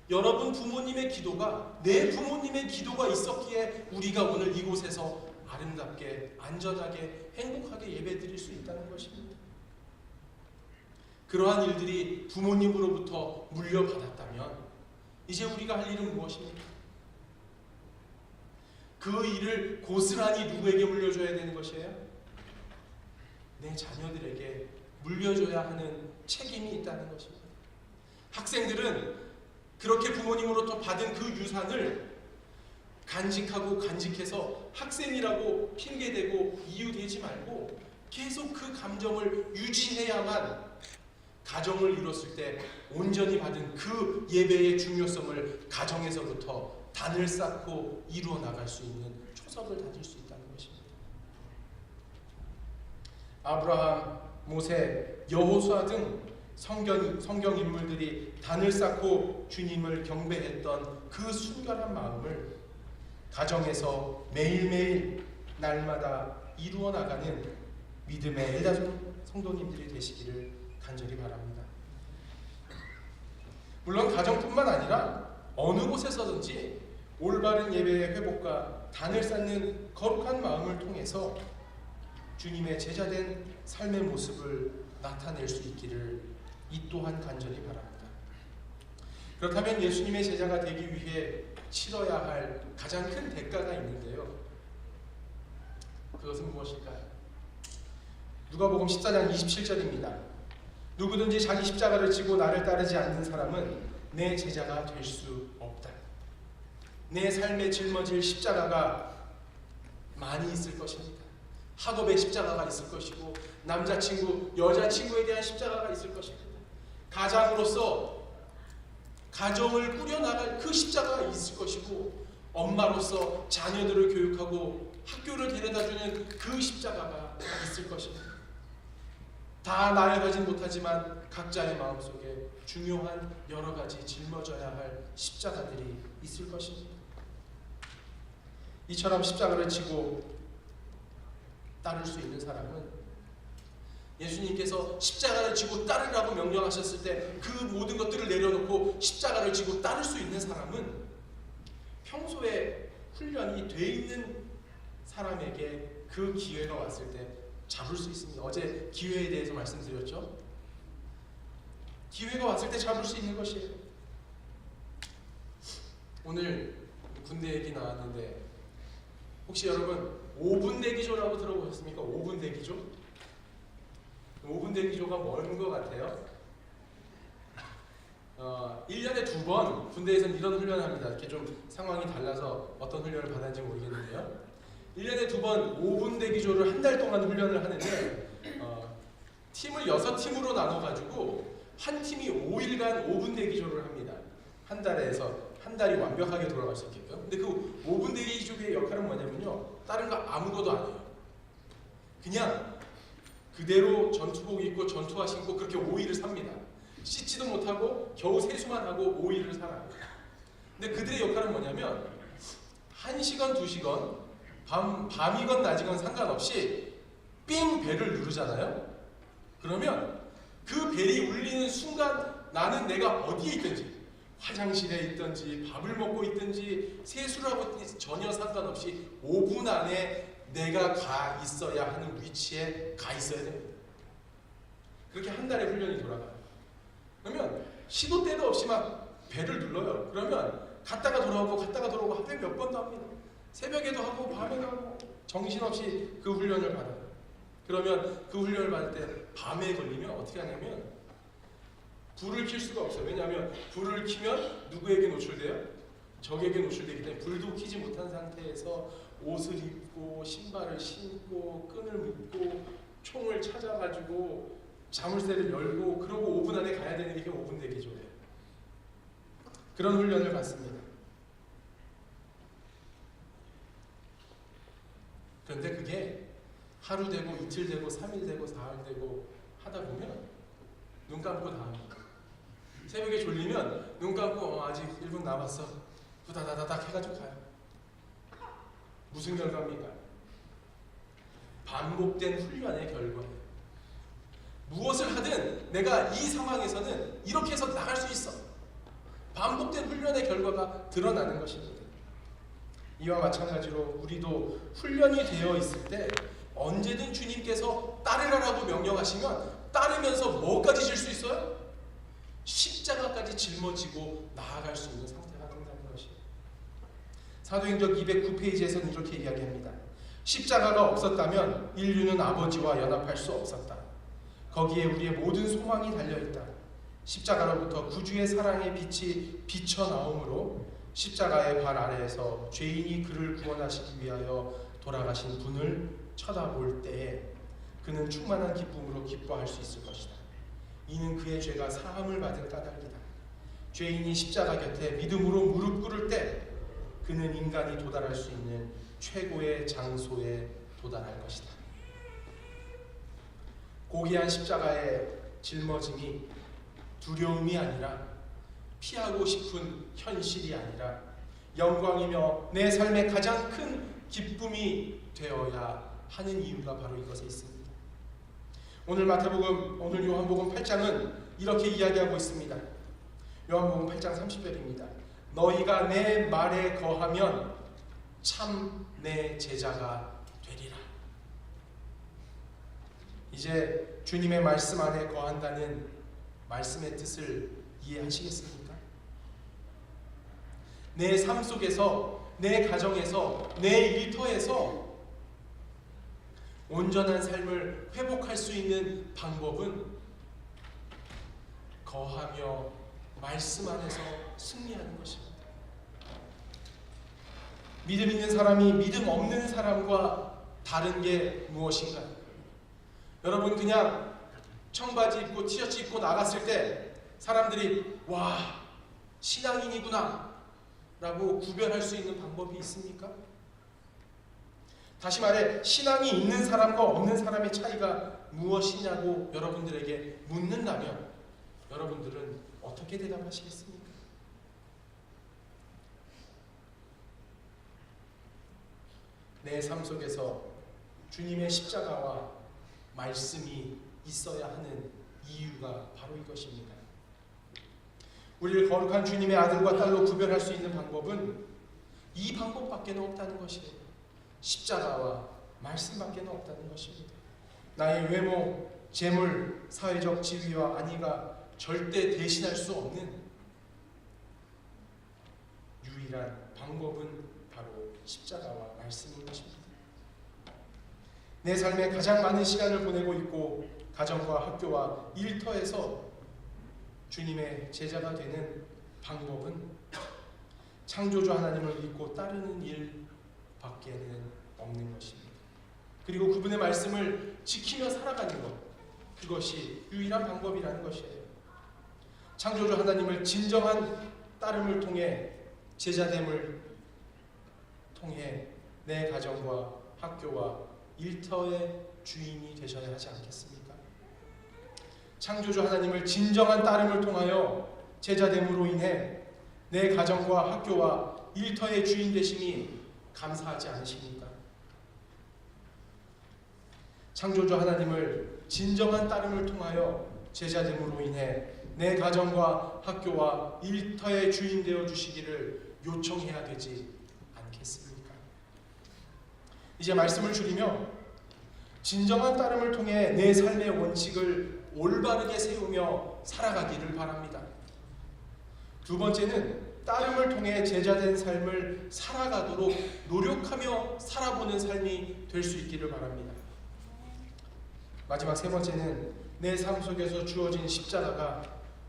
여러분 부모님의 기도가 내 부모님의 기도가 있었기에 우리가 오늘 이곳에서 아름답게 안전하게 행복하게 예배드릴 수 있다는 것입니다. 그러한 일들이 부모님으로부터 물려받았다면 이제 우리가 할 일은 무엇입니까? 그 일을 고스란히 누구에게 물려줘야 되는 것이에요? 내 자녀들에게 물려줘야 하는 책임이 있다는 것입니다. 학생들은 그렇게 부모님으로부터 받은 그 유산을 간직하고 간직해서 학생이라고 핑계대고 이유되지 말고 계속 그 감정을 유지해야만 가정을 이뤘을 때 온전히 받은 그 예배의 중요성을 가정에서부터 단을 쌓고 이루어 나갈 수 있는 초석을 다질 수 있다는 것입니다. 아브라함, 모세, 여호수아 등 성경 인물들이 단을 쌓고 주님을 경배했던 그 순결한 마음을 가정에서 매일매일 날마다 이루어 나가는 믿음의 엘다존 성도님들이 되시기를 간절히 바랍니다. 물론 가정뿐만 아니라 어느 곳에서든지 올바른 예배의 회복과 단을 쌓는 거룩한 마음을 통해서 주님의 제자된 삶의 모습을 나타낼 수 있기를 이 또한 간절히 바랍니다. 그렇다면 예수님의 제자가 되기 위해 치러야 할 가장 큰 대가가 있는데요. 그것은 무엇일까요? 누가복음 14장 27절입니다. 누구든지 자기 십자가를 지고 나를 따르지 않는 사람은 내 제자가 될 수 없다. 내 삶에 짊어질 십자가가 많이 있을 것입니다. 학업의 십자가가 있을 것이고 남자친구, 여자친구에 대한 십자가가 있을 것입니다. 가장으로서 가정을 꾸려나갈 그 십자가가 있을 것이고 엄마로서 자녀들을 교육하고 학교를 데려다주는 그 십자가가 있을 것입니다. 다 나열하진 못하지만 각자의 마음속에 중요한 여러 가지 짊어져야 할 십자가들이 있을 것입니다. 이처럼 십자가를 지고 따를 수 있는 사람은 예수님께서 십자가를 지고 따르라고 명령하셨을 때 그 모든 것들을 내려놓고 십자가를 지고 따를 수 있는 사람은 평소에 훈련이 돼 있는 사람에게 그 기회가 왔을 때 잡을 수 있습니다. 어제 기회에 대해서 말씀드렸죠. 기회가 왔을 때 잡을 수 있는 것이에요. 오늘 군대 얘기 나왔는데 혹시 여러분 5분 대기조라고 들어보셨습니까? 5분 대기조? 5분 대기조가 뭔 것 같아요? 1년에 2번 군대에서는 이런 훈련을 합니다. 이렇게 좀 상황이 달라서 어떤 훈련을 받았는지 모르겠는데요. 1년에 2번 5분 대기조를 한 달 동안 훈련을 하는데 팀을 6팀으로 나눠가지고 한 팀이 5일간 5분 대기조를 합니다. 한 달이 완벽하게 돌아갈 수 있게끔. 근데 그 5분 대기조의 역할은 뭐냐면요. 다른 거 아무것도 안 해요. 그냥 그대로 전투복 입고 전투화 신고 그렇게 5일을 삽니다. 씻지도 못하고 겨우 세수만 하고 5일을 살아요. 근데 그들의 역할은 뭐냐면 1시간, 2시간 밤이건 낮이건 상관없이 삥 벨을 누르잖아요. 그러면 그 벨이 울리는 순간 나는 내가 어디에 있든지 화장실에 있든지 밥을 먹고 있든지 세수를 하고 있든지 전혀 상관없이 5분 안에 내가 가 있어야 하는 위치에 가 있어야 됩니다. 그렇게 한 달의 훈련이 돌아가요. 그러면 시도 때도 없이 막 벨을 눌러요. 그러면 갔다가 돌아오고 하루에 몇 번도 합니다. 새벽에도 하고 밤에도 하고 정신없이 그 훈련을 받아요. 그러면 그 훈련을 받을 때 밤에 걸리면 어떻게 하냐면 불을 켤 수가 없어요. 왜냐하면 불을 켜면 누구에게 노출돼요? 적에게 노출되기 때문에 불도 켜지 못한 상태에서 옷을 입고 신발을 신고 끈을 묶고 총을 찾아가지고 자물쇠를 열고 그러고 5분 안에 가야 되는 게 5분 대기조예요. 그런 훈련을 받습니다. 그런데 그게 하루 되고 이틀 되고 3일 되고 4일 되고 하다 보면 눈 감고 다 합니다. 새벽에 졸리면 눈 감고 아직 1분 남았어 후다다다닥 해가지고 가요. 무슨 결과입니까? 반복된 훈련의 결과예요. 무엇을 하든 내가 이 상황에서는 이렇게 해서 나갈 수 있어. 반복된 훈련의 결과가 드러나는 것입니다. 이와 마찬가지로 우리도 훈련이 되어 있을 때 언제든 주님께서 따르라고 명령하시면 따르면서 뭐까지 질 수 있어요? 십자가까지 짊어지고 나아갈 수 있는 상태가 된다는 것이에요. 사도행전 209페이지에서는 이렇게 이야기합니다. 십자가가 없었다면 인류는 아버지와 연합할 수 없었다. 거기에 우리의 모든 소망이 달려있다. 십자가로부터 구주의 사랑의 빛이 비쳐나오므로 십자가의 발 아래에서 죄인이 그를 구원하시기 위하여 돌아가신 분을 쳐다볼 때에 그는 충만한 기쁨으로 기뻐할 수 있을 것이다. 이는 그의 죄가 사함을 받은 까닭이다. 죄인이 십자가 곁에 믿음으로 무릎 꿇을 때 그는 인간이 도달할 수 있는 최고의 장소에 도달할 것이다. 고귀한 십자가의 짊어짐이 두려움이 아니라 피하고 싶은 현실이 아니라 영광이며 내 삶의 가장 큰 기쁨이 되어야 하는 이유가 바로 이것에 있습니다. 오늘 요한복음 8장은 이렇게 이야기하고 있습니다. 요한복음 8장 30절입니다. 너희가 내 말에 거하면 참 내 제자가 되리라. 이제 주님의 말씀 안에 거한다는 말씀의 뜻을 이해하시겠습니까? 내 삶 속에서, 내 가정에서, 내 일터에서 온전한 삶을 회복할 수 있는 방법은 거하며 말씀 안에서 승리하는 것입니다. 믿음 있는 사람이 믿음 없는 사람과 다른 게 무엇인가요? 여러분, 그냥 청바지 입고 티셔츠 입고 나갔을 때 사람들이 와, 신앙인이구나 라고 구별할 수 있는 방법이 있습니까? 다시 말해, 신앙이 있는 사람과 없는 사람의 차이가 무엇이냐고 여러분들에게 묻는다면 여러분들은 어떻게 대답하시겠습니까? 내 삶 속에서 주님의 십자가와 말씀이 있어야 하는 이유가 바로 이것입니다. 우리를 거룩한 주님의 아들과 딸로 구별할 수 있는 방법은 이 방법밖에 없다는 것이에요. 십자가와 말씀밖에 없다는 것입니다. 나의 외모, 재물, 사회적 지위와 안위가 절대 대신할 수 없는 유일한 방법은 바로 십자가와 말씀인 것입니다. 내 삶에 가장 많은 시간을 보내고 있고 가정과 학교와 일터에서 주님의 제자가 되는 방법은 창조주 하나님을 믿고 따르는 일밖에는 없는 것입니다. 그리고 그분의 말씀을 지키며 살아가는 것, 그것이 유일한 방법이라는 것이에요. 창조주 하나님을 진정한 따름을 통해, 제자됨을 통해 내 가정과 학교와 일터의 주인이 되셔야 하지 않겠습니까? 창조주 하나님을 진정한 따름을 통하여 제자됨으로 인해 내 가정과 학교와 일터의 주인 되심이 감사하지 않으십니까? 창조주 하나님을 진정한 따름을 통하여 제자됨으로 인해 내 가정과 학교와 일터의 주인 되어 주시기를 요청해야 되지 않겠습니까? 이제 말씀을 줄이며 진정한 따름을 통해 내 삶의 원칙을 올바르게 세우며 살아가기를 바랍니다. 두 번째는 따름을 통해 제자된 삶을 살아가도록 노력하며 살아보는 삶이 될 수 있기를 바랍니다. 마지막 세 번째는 내 삶 속에서 주어진 십자가가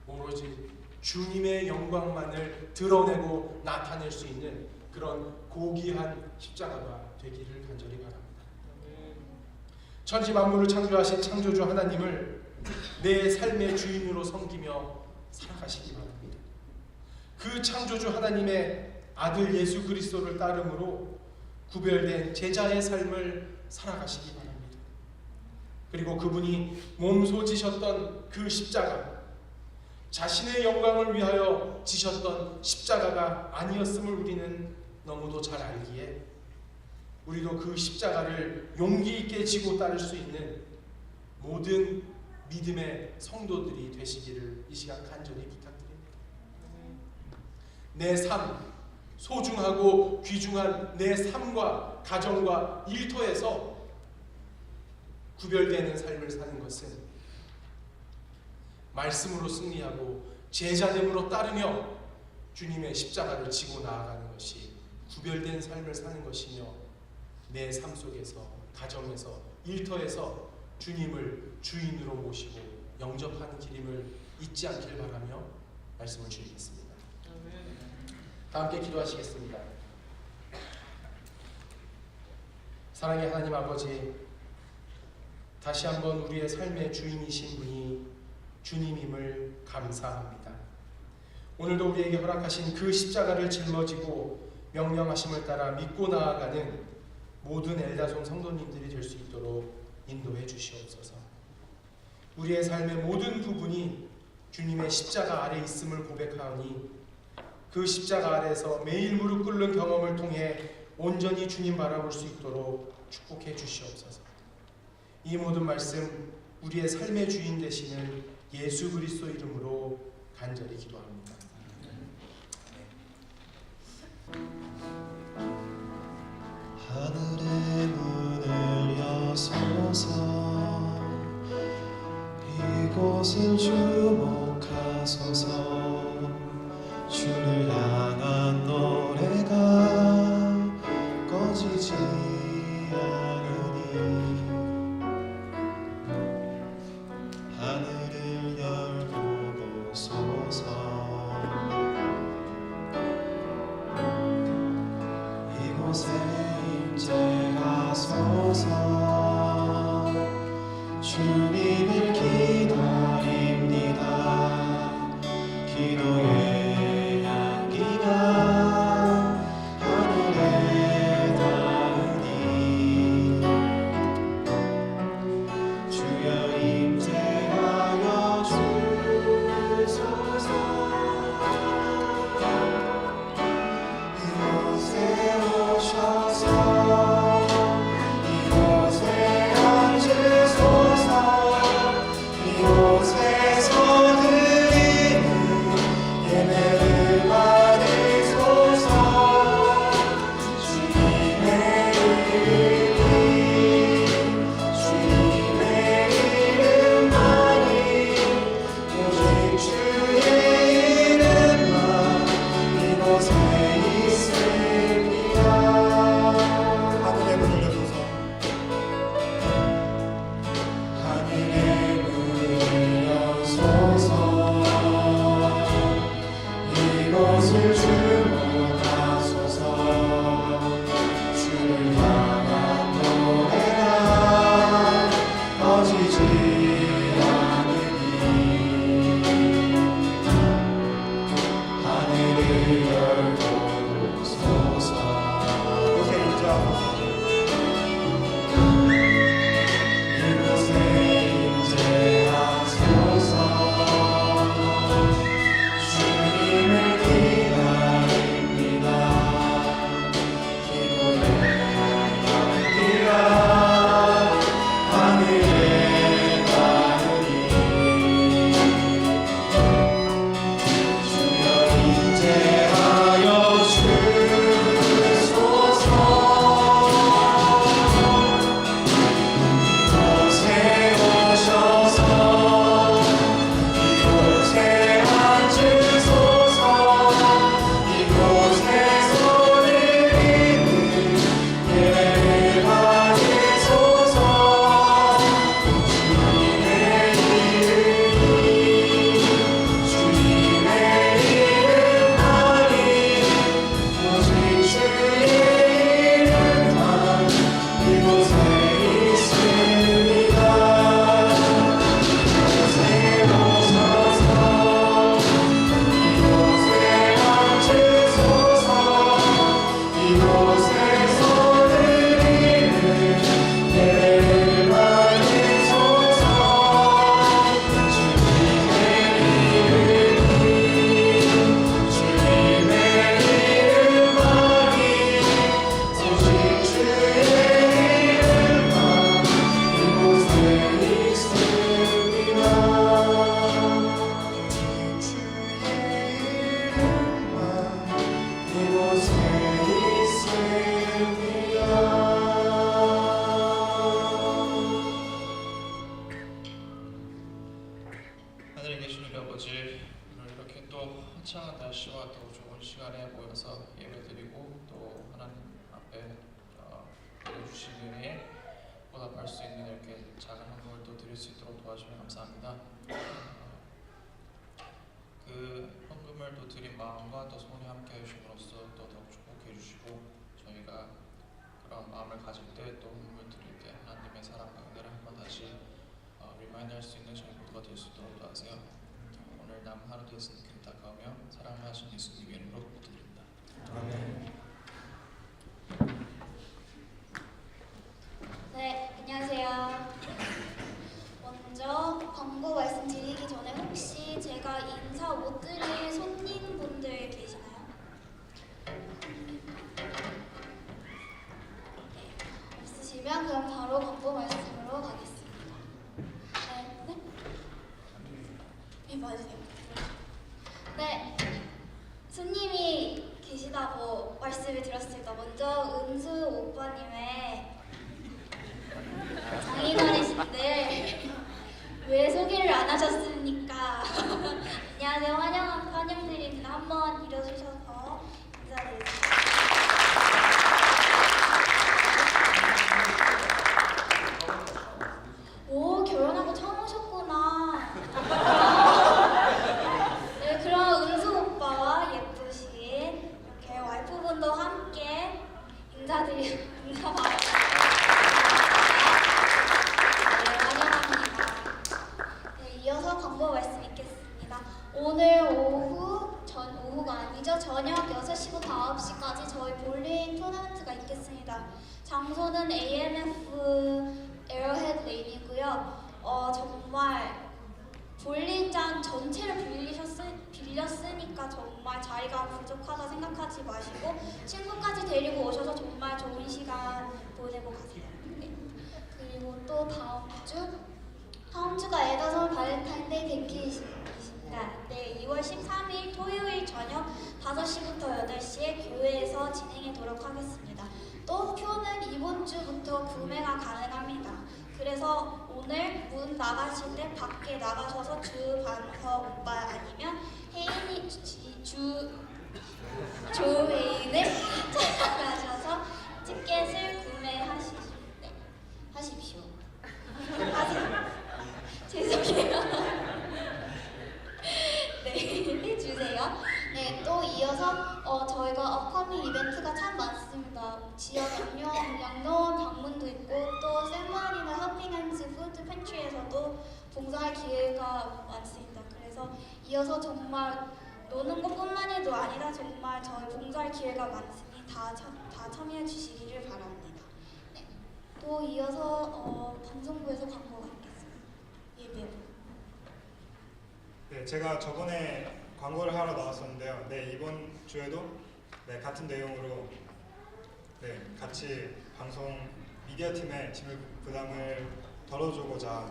오로지 주님의 영광만을 드러내고 나타낼 수 있는 그런 고귀한 십자가가 되기를 간절히 바랍니다. 천지 만물을 창조하신 창조주 하나님을 내 삶의 주인으로 섬기며 살아가시기 바랍니다. 그 창조주 하나님의 아들 예수 그리스도를 따름으로 구별된 제자의 삶을 살아가시기 바랍니다. 그리고 그분이 몸소 지셨던 그 십자가, 자신의 영광을 위하여 지셨던 십자가가 아니었음을 우리는 너무도 잘 알기에 우리도 그 십자가를 용기 있게 지고 따를 수 있는 모든 믿음의 성도들이 되시기를 이 시간 간절히 부탁드립니다. 내 삶, 소중하고 귀중한 내 삶과 가정과 일터에서 구별되는 삶을 사는 것은 말씀으로 승리하고 제자됨으로 따르며 주님의 십자가를 지고 나아가는 것이 구별된 삶을 사는 것이며 내 삶 속에서, 가정에서, 일터에서 주님을 주인으로 모시고 영접하는 길임을 잊지 않길 바라며 말씀을 드리겠습니다. 다 함께 기도하시겠습니다. 사랑의 하나님 아버지, 다시 한번 우리의 삶의 주인이신 분이 주님임을 감사합니다. 오늘도 우리에게 허락하신 그 십자가를 짊어지고 명령하심을 따라 믿고 나아가는 모든 엘다손 성도님들이 될 수 있도록 인도해 주시옵소서. 우리의 삶의 모든 부분이 주님의 십자가 아래 있음을 고백하오니 그 십자가 아래서 매일 무릎 꿇는 경험을 통해 온전히 주님 바라볼 수 있도록 축복해 주시옵소서. 이 모든 말씀 우리의 삶의 주인 되시는 예수 그리스도 이름으로 간절히 기도합니다. 하늘의 문을 여소서 이곳을 주목하소서 주를 향한 노래가 꺼지지 않으니 하늘을 열고 보소서 이곳에 임재하소서 주님을 기다립니다. 기도의 향기가 하늘에 닿으니 주여 임재하여 주소서. 이곳에 오셔서 이곳에 앉으소서. 이곳에서 드리는 예배를 받으소서. 주님의 이름만이 오직 주의 이름만 이곳에 있습니다. 하늘의 문을 여소서. 하늘의 문을 여소서 이곳을 주목하소서 주를 향한 노래가 꺼지지 않으니 하늘을 열고 보소서. 이곳에 임재하소서. 이곳에 임재하소서. 주님을 기다립니다. 기도의 향기가 하늘에 닿으니 주여 임재하여 주소서. 이곳에 오셔서 이곳에 앉으소서. 이곳에서 드리는 예배를 받으소서. 주님의 이름만이 오직 주의 이름만 이곳에 있습니다. 이곳에 오셔서 이곳에 앉으소서. 이곳에서 드리는 예배를 받으소서. 주님의 이름만이 오직 주의 이름만 이곳에 있습니다. 주의 이름만 이곳에 있습니다. 하늘에 계신 우리 아버지, 오늘 이렇게 또 화창한 날씨와 또 좋은 시간에 모여서 예배드리고 또 하나님 앞에 주신 은혜에 보답할 수 있는 이렇게 작은 헌금을 또 드릴 수 있도록 도와주면 감사합니다. 그 헌금을 또 드린 마음과 또 손에 함께 해주심으로써 또 더욱 축복해 주시고 저희가 그런 마음을 가질 때 또 헌금을 드릴 때 하나님의 사랑과 은혜를 한번 다시 리마인드할 수 있는 저희 모두가 될 수 있도록 도와주세요. 오늘 남은 하루 되었으니 기다가오며 사랑을 하신 예수님 이름으로 기도드립니다. 네, 안녕하세요. 먼저 광고 말씀드리기 전에 혹시 제가 인사 못 드릴 손님분들 계시나요? 소개를 안 하셨으니까 안녕하세요. 환영드립니다. 한번 일어서셔서 인사드리겠습니다. 오, 결혼하고 처음 오셨구나. 네, 그럼 은수 오빠와 예쁘신 이렇게 와이프분도 함께 인사 받았습니다. 네, 환영합니다. 네, 이어서 광고 말씀 있겠습니다. 오늘 오후가 아니죠. 저녁 6시부터 9시까지 저희 볼링 토너먼트가 있겠습니다. 장소는 AMF 에어헤드 레인이고요. 정말 볼링장 전체를 빌렸으니까 정말 자리가 부족하다 생각하지 마시고 친구까지 데리고 오셔서 정말 좋은 시간 보내고 가세요. 네. 그리고 또 다음 주가 에더선 발렌타인데이 뱅킷입니다. 네, 2월 13일 토요일 저녁 5시부터 8시에 교회에서 진행하도록 하겠습니다. 또 표는 이번 주부터 구매가 가능합니다. 그래서 오늘 문 나가실 때 밖에 나가셔서 주반석 오빠 아니면 조혜인을 찾아가셔서 티켓을 구매하십시오. 죄송해요. 네, 해주세요. 네, 또 이어서 저희가 업커밍 이벤트가 참 많습니다. 지역 양로원 방문도 있고 또 샘머니나 헬핑핸즈 푸드 팬트리에서도 봉사할 기회가 많습니다. 그래서 이어서 정말 노는 것뿐만이도 아니라 정말 저희 봉사할 기회가 많으니 다 참여해 주시기를 바랍니다. 네, 또 이어서 방송부에서 광고가 있겠습니다. 예배부. 네, 제가 저번에 광고를 하러 나왔었는데요. 네, 이번 주에도 네, 같은 내용으로 네, 같이 방송 미디어 팀의 짐을 부담을 덜어주고자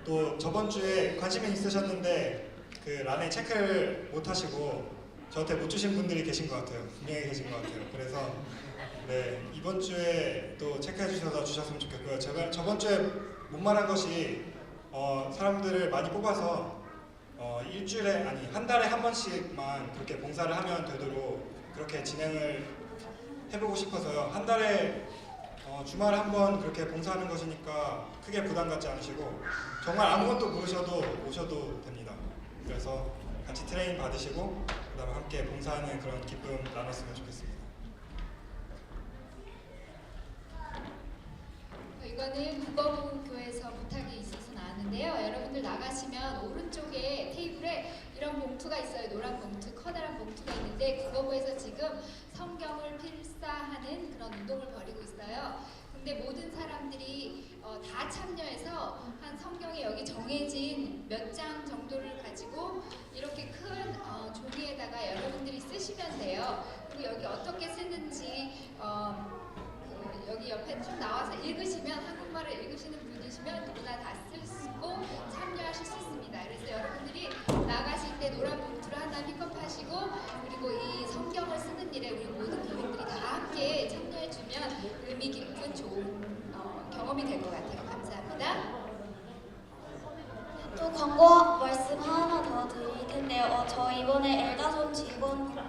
또 저번 주에 관심이 있으셨는데 그 란에 체크를 못 하시고 저한테 못 주신 분들이 계신 것 같아요. 분명히 계신 것 같아요. 그래서 네, 이번 주에 또 체크해 주셔서 주셨으면 좋겠고요. 제가 저번 주에 못 말한 것이 사람들을 많이 뽑아서 일주일에 아니 한 달에 한 번씩만 그렇게 봉사를 하면 되도록 그렇게 진행을 해보고 싶어서요. 한 달에 주말에 한 번 그렇게 봉사하는 것이니까 크게 부담 갖지 않으시고 정말 아무것도 모르셔도 오셔도 됩니다. 그래서 같이 트레이닝 받으시고 그다음에 함께 봉사하는 그런 기쁨 나눴으면 좋겠습니다. 이거는 국어부 교회에서 부탁이 있어서 나왔는데요. 여러분들 나가시면 오른쪽에 테이블에 이런 봉투가 있어요. 노란 봉투, 커다란 봉투가 있는데 국어부에서 지금 성경을 필사하는 그런 운동을 벌이고 있어요. 근데 모든 사람들이 다 참여해서 한 성경에 여기 정해진 몇 장 정도를 가지고 이렇게 큰 종이에다가 여러분들이 쓰시면 돼요. 그리고 여기 어떻게 쓰는지 여기 옆에 쭉 나와서 읽으시면 한국말을 읽으시는 분이시면 누구나 다 쓰고 참여하실 수 있습니다. 그래서 여러분들이 나가실 때 노란 봉투를 하나 픽업하시고 그리고 이 성경을 쓰는 일에 우리 모든 교인들이 다 함께 참여해주면 의미 깊은 좋은 경험이 될 것 같아요. 감사합니다. 또 광고 말씀 하나 더 드릴 텐데요. 저 이번에 엘다손 직원들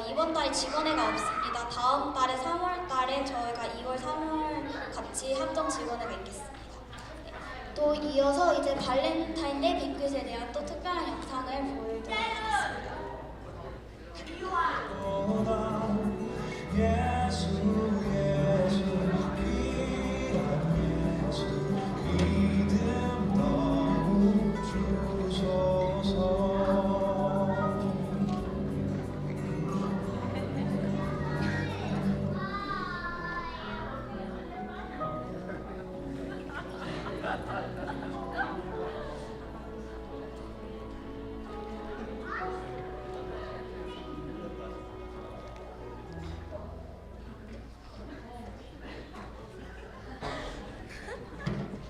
이번 달에 직원회가 없습니다. 다음 달에 3월 달에 저희가 2월, 3월 같이 합동 직원회가 있겠습니다. 네. 또 이어서 이제 발렌타인데이 뱅킷에 대한 또 특별한 영상을 보여드리도록 하겠습니다. 예수 예수 귀한 예수 믿음 너무 주소서.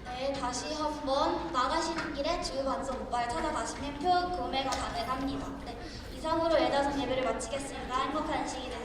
네, 다시 한번 나가시는 길에 주반석 오빠를 찾아가시면 표 구매가 가능합니다. 네, 이상으로 에다손 예배를 마치겠습니다. 행복한 시기 되세요.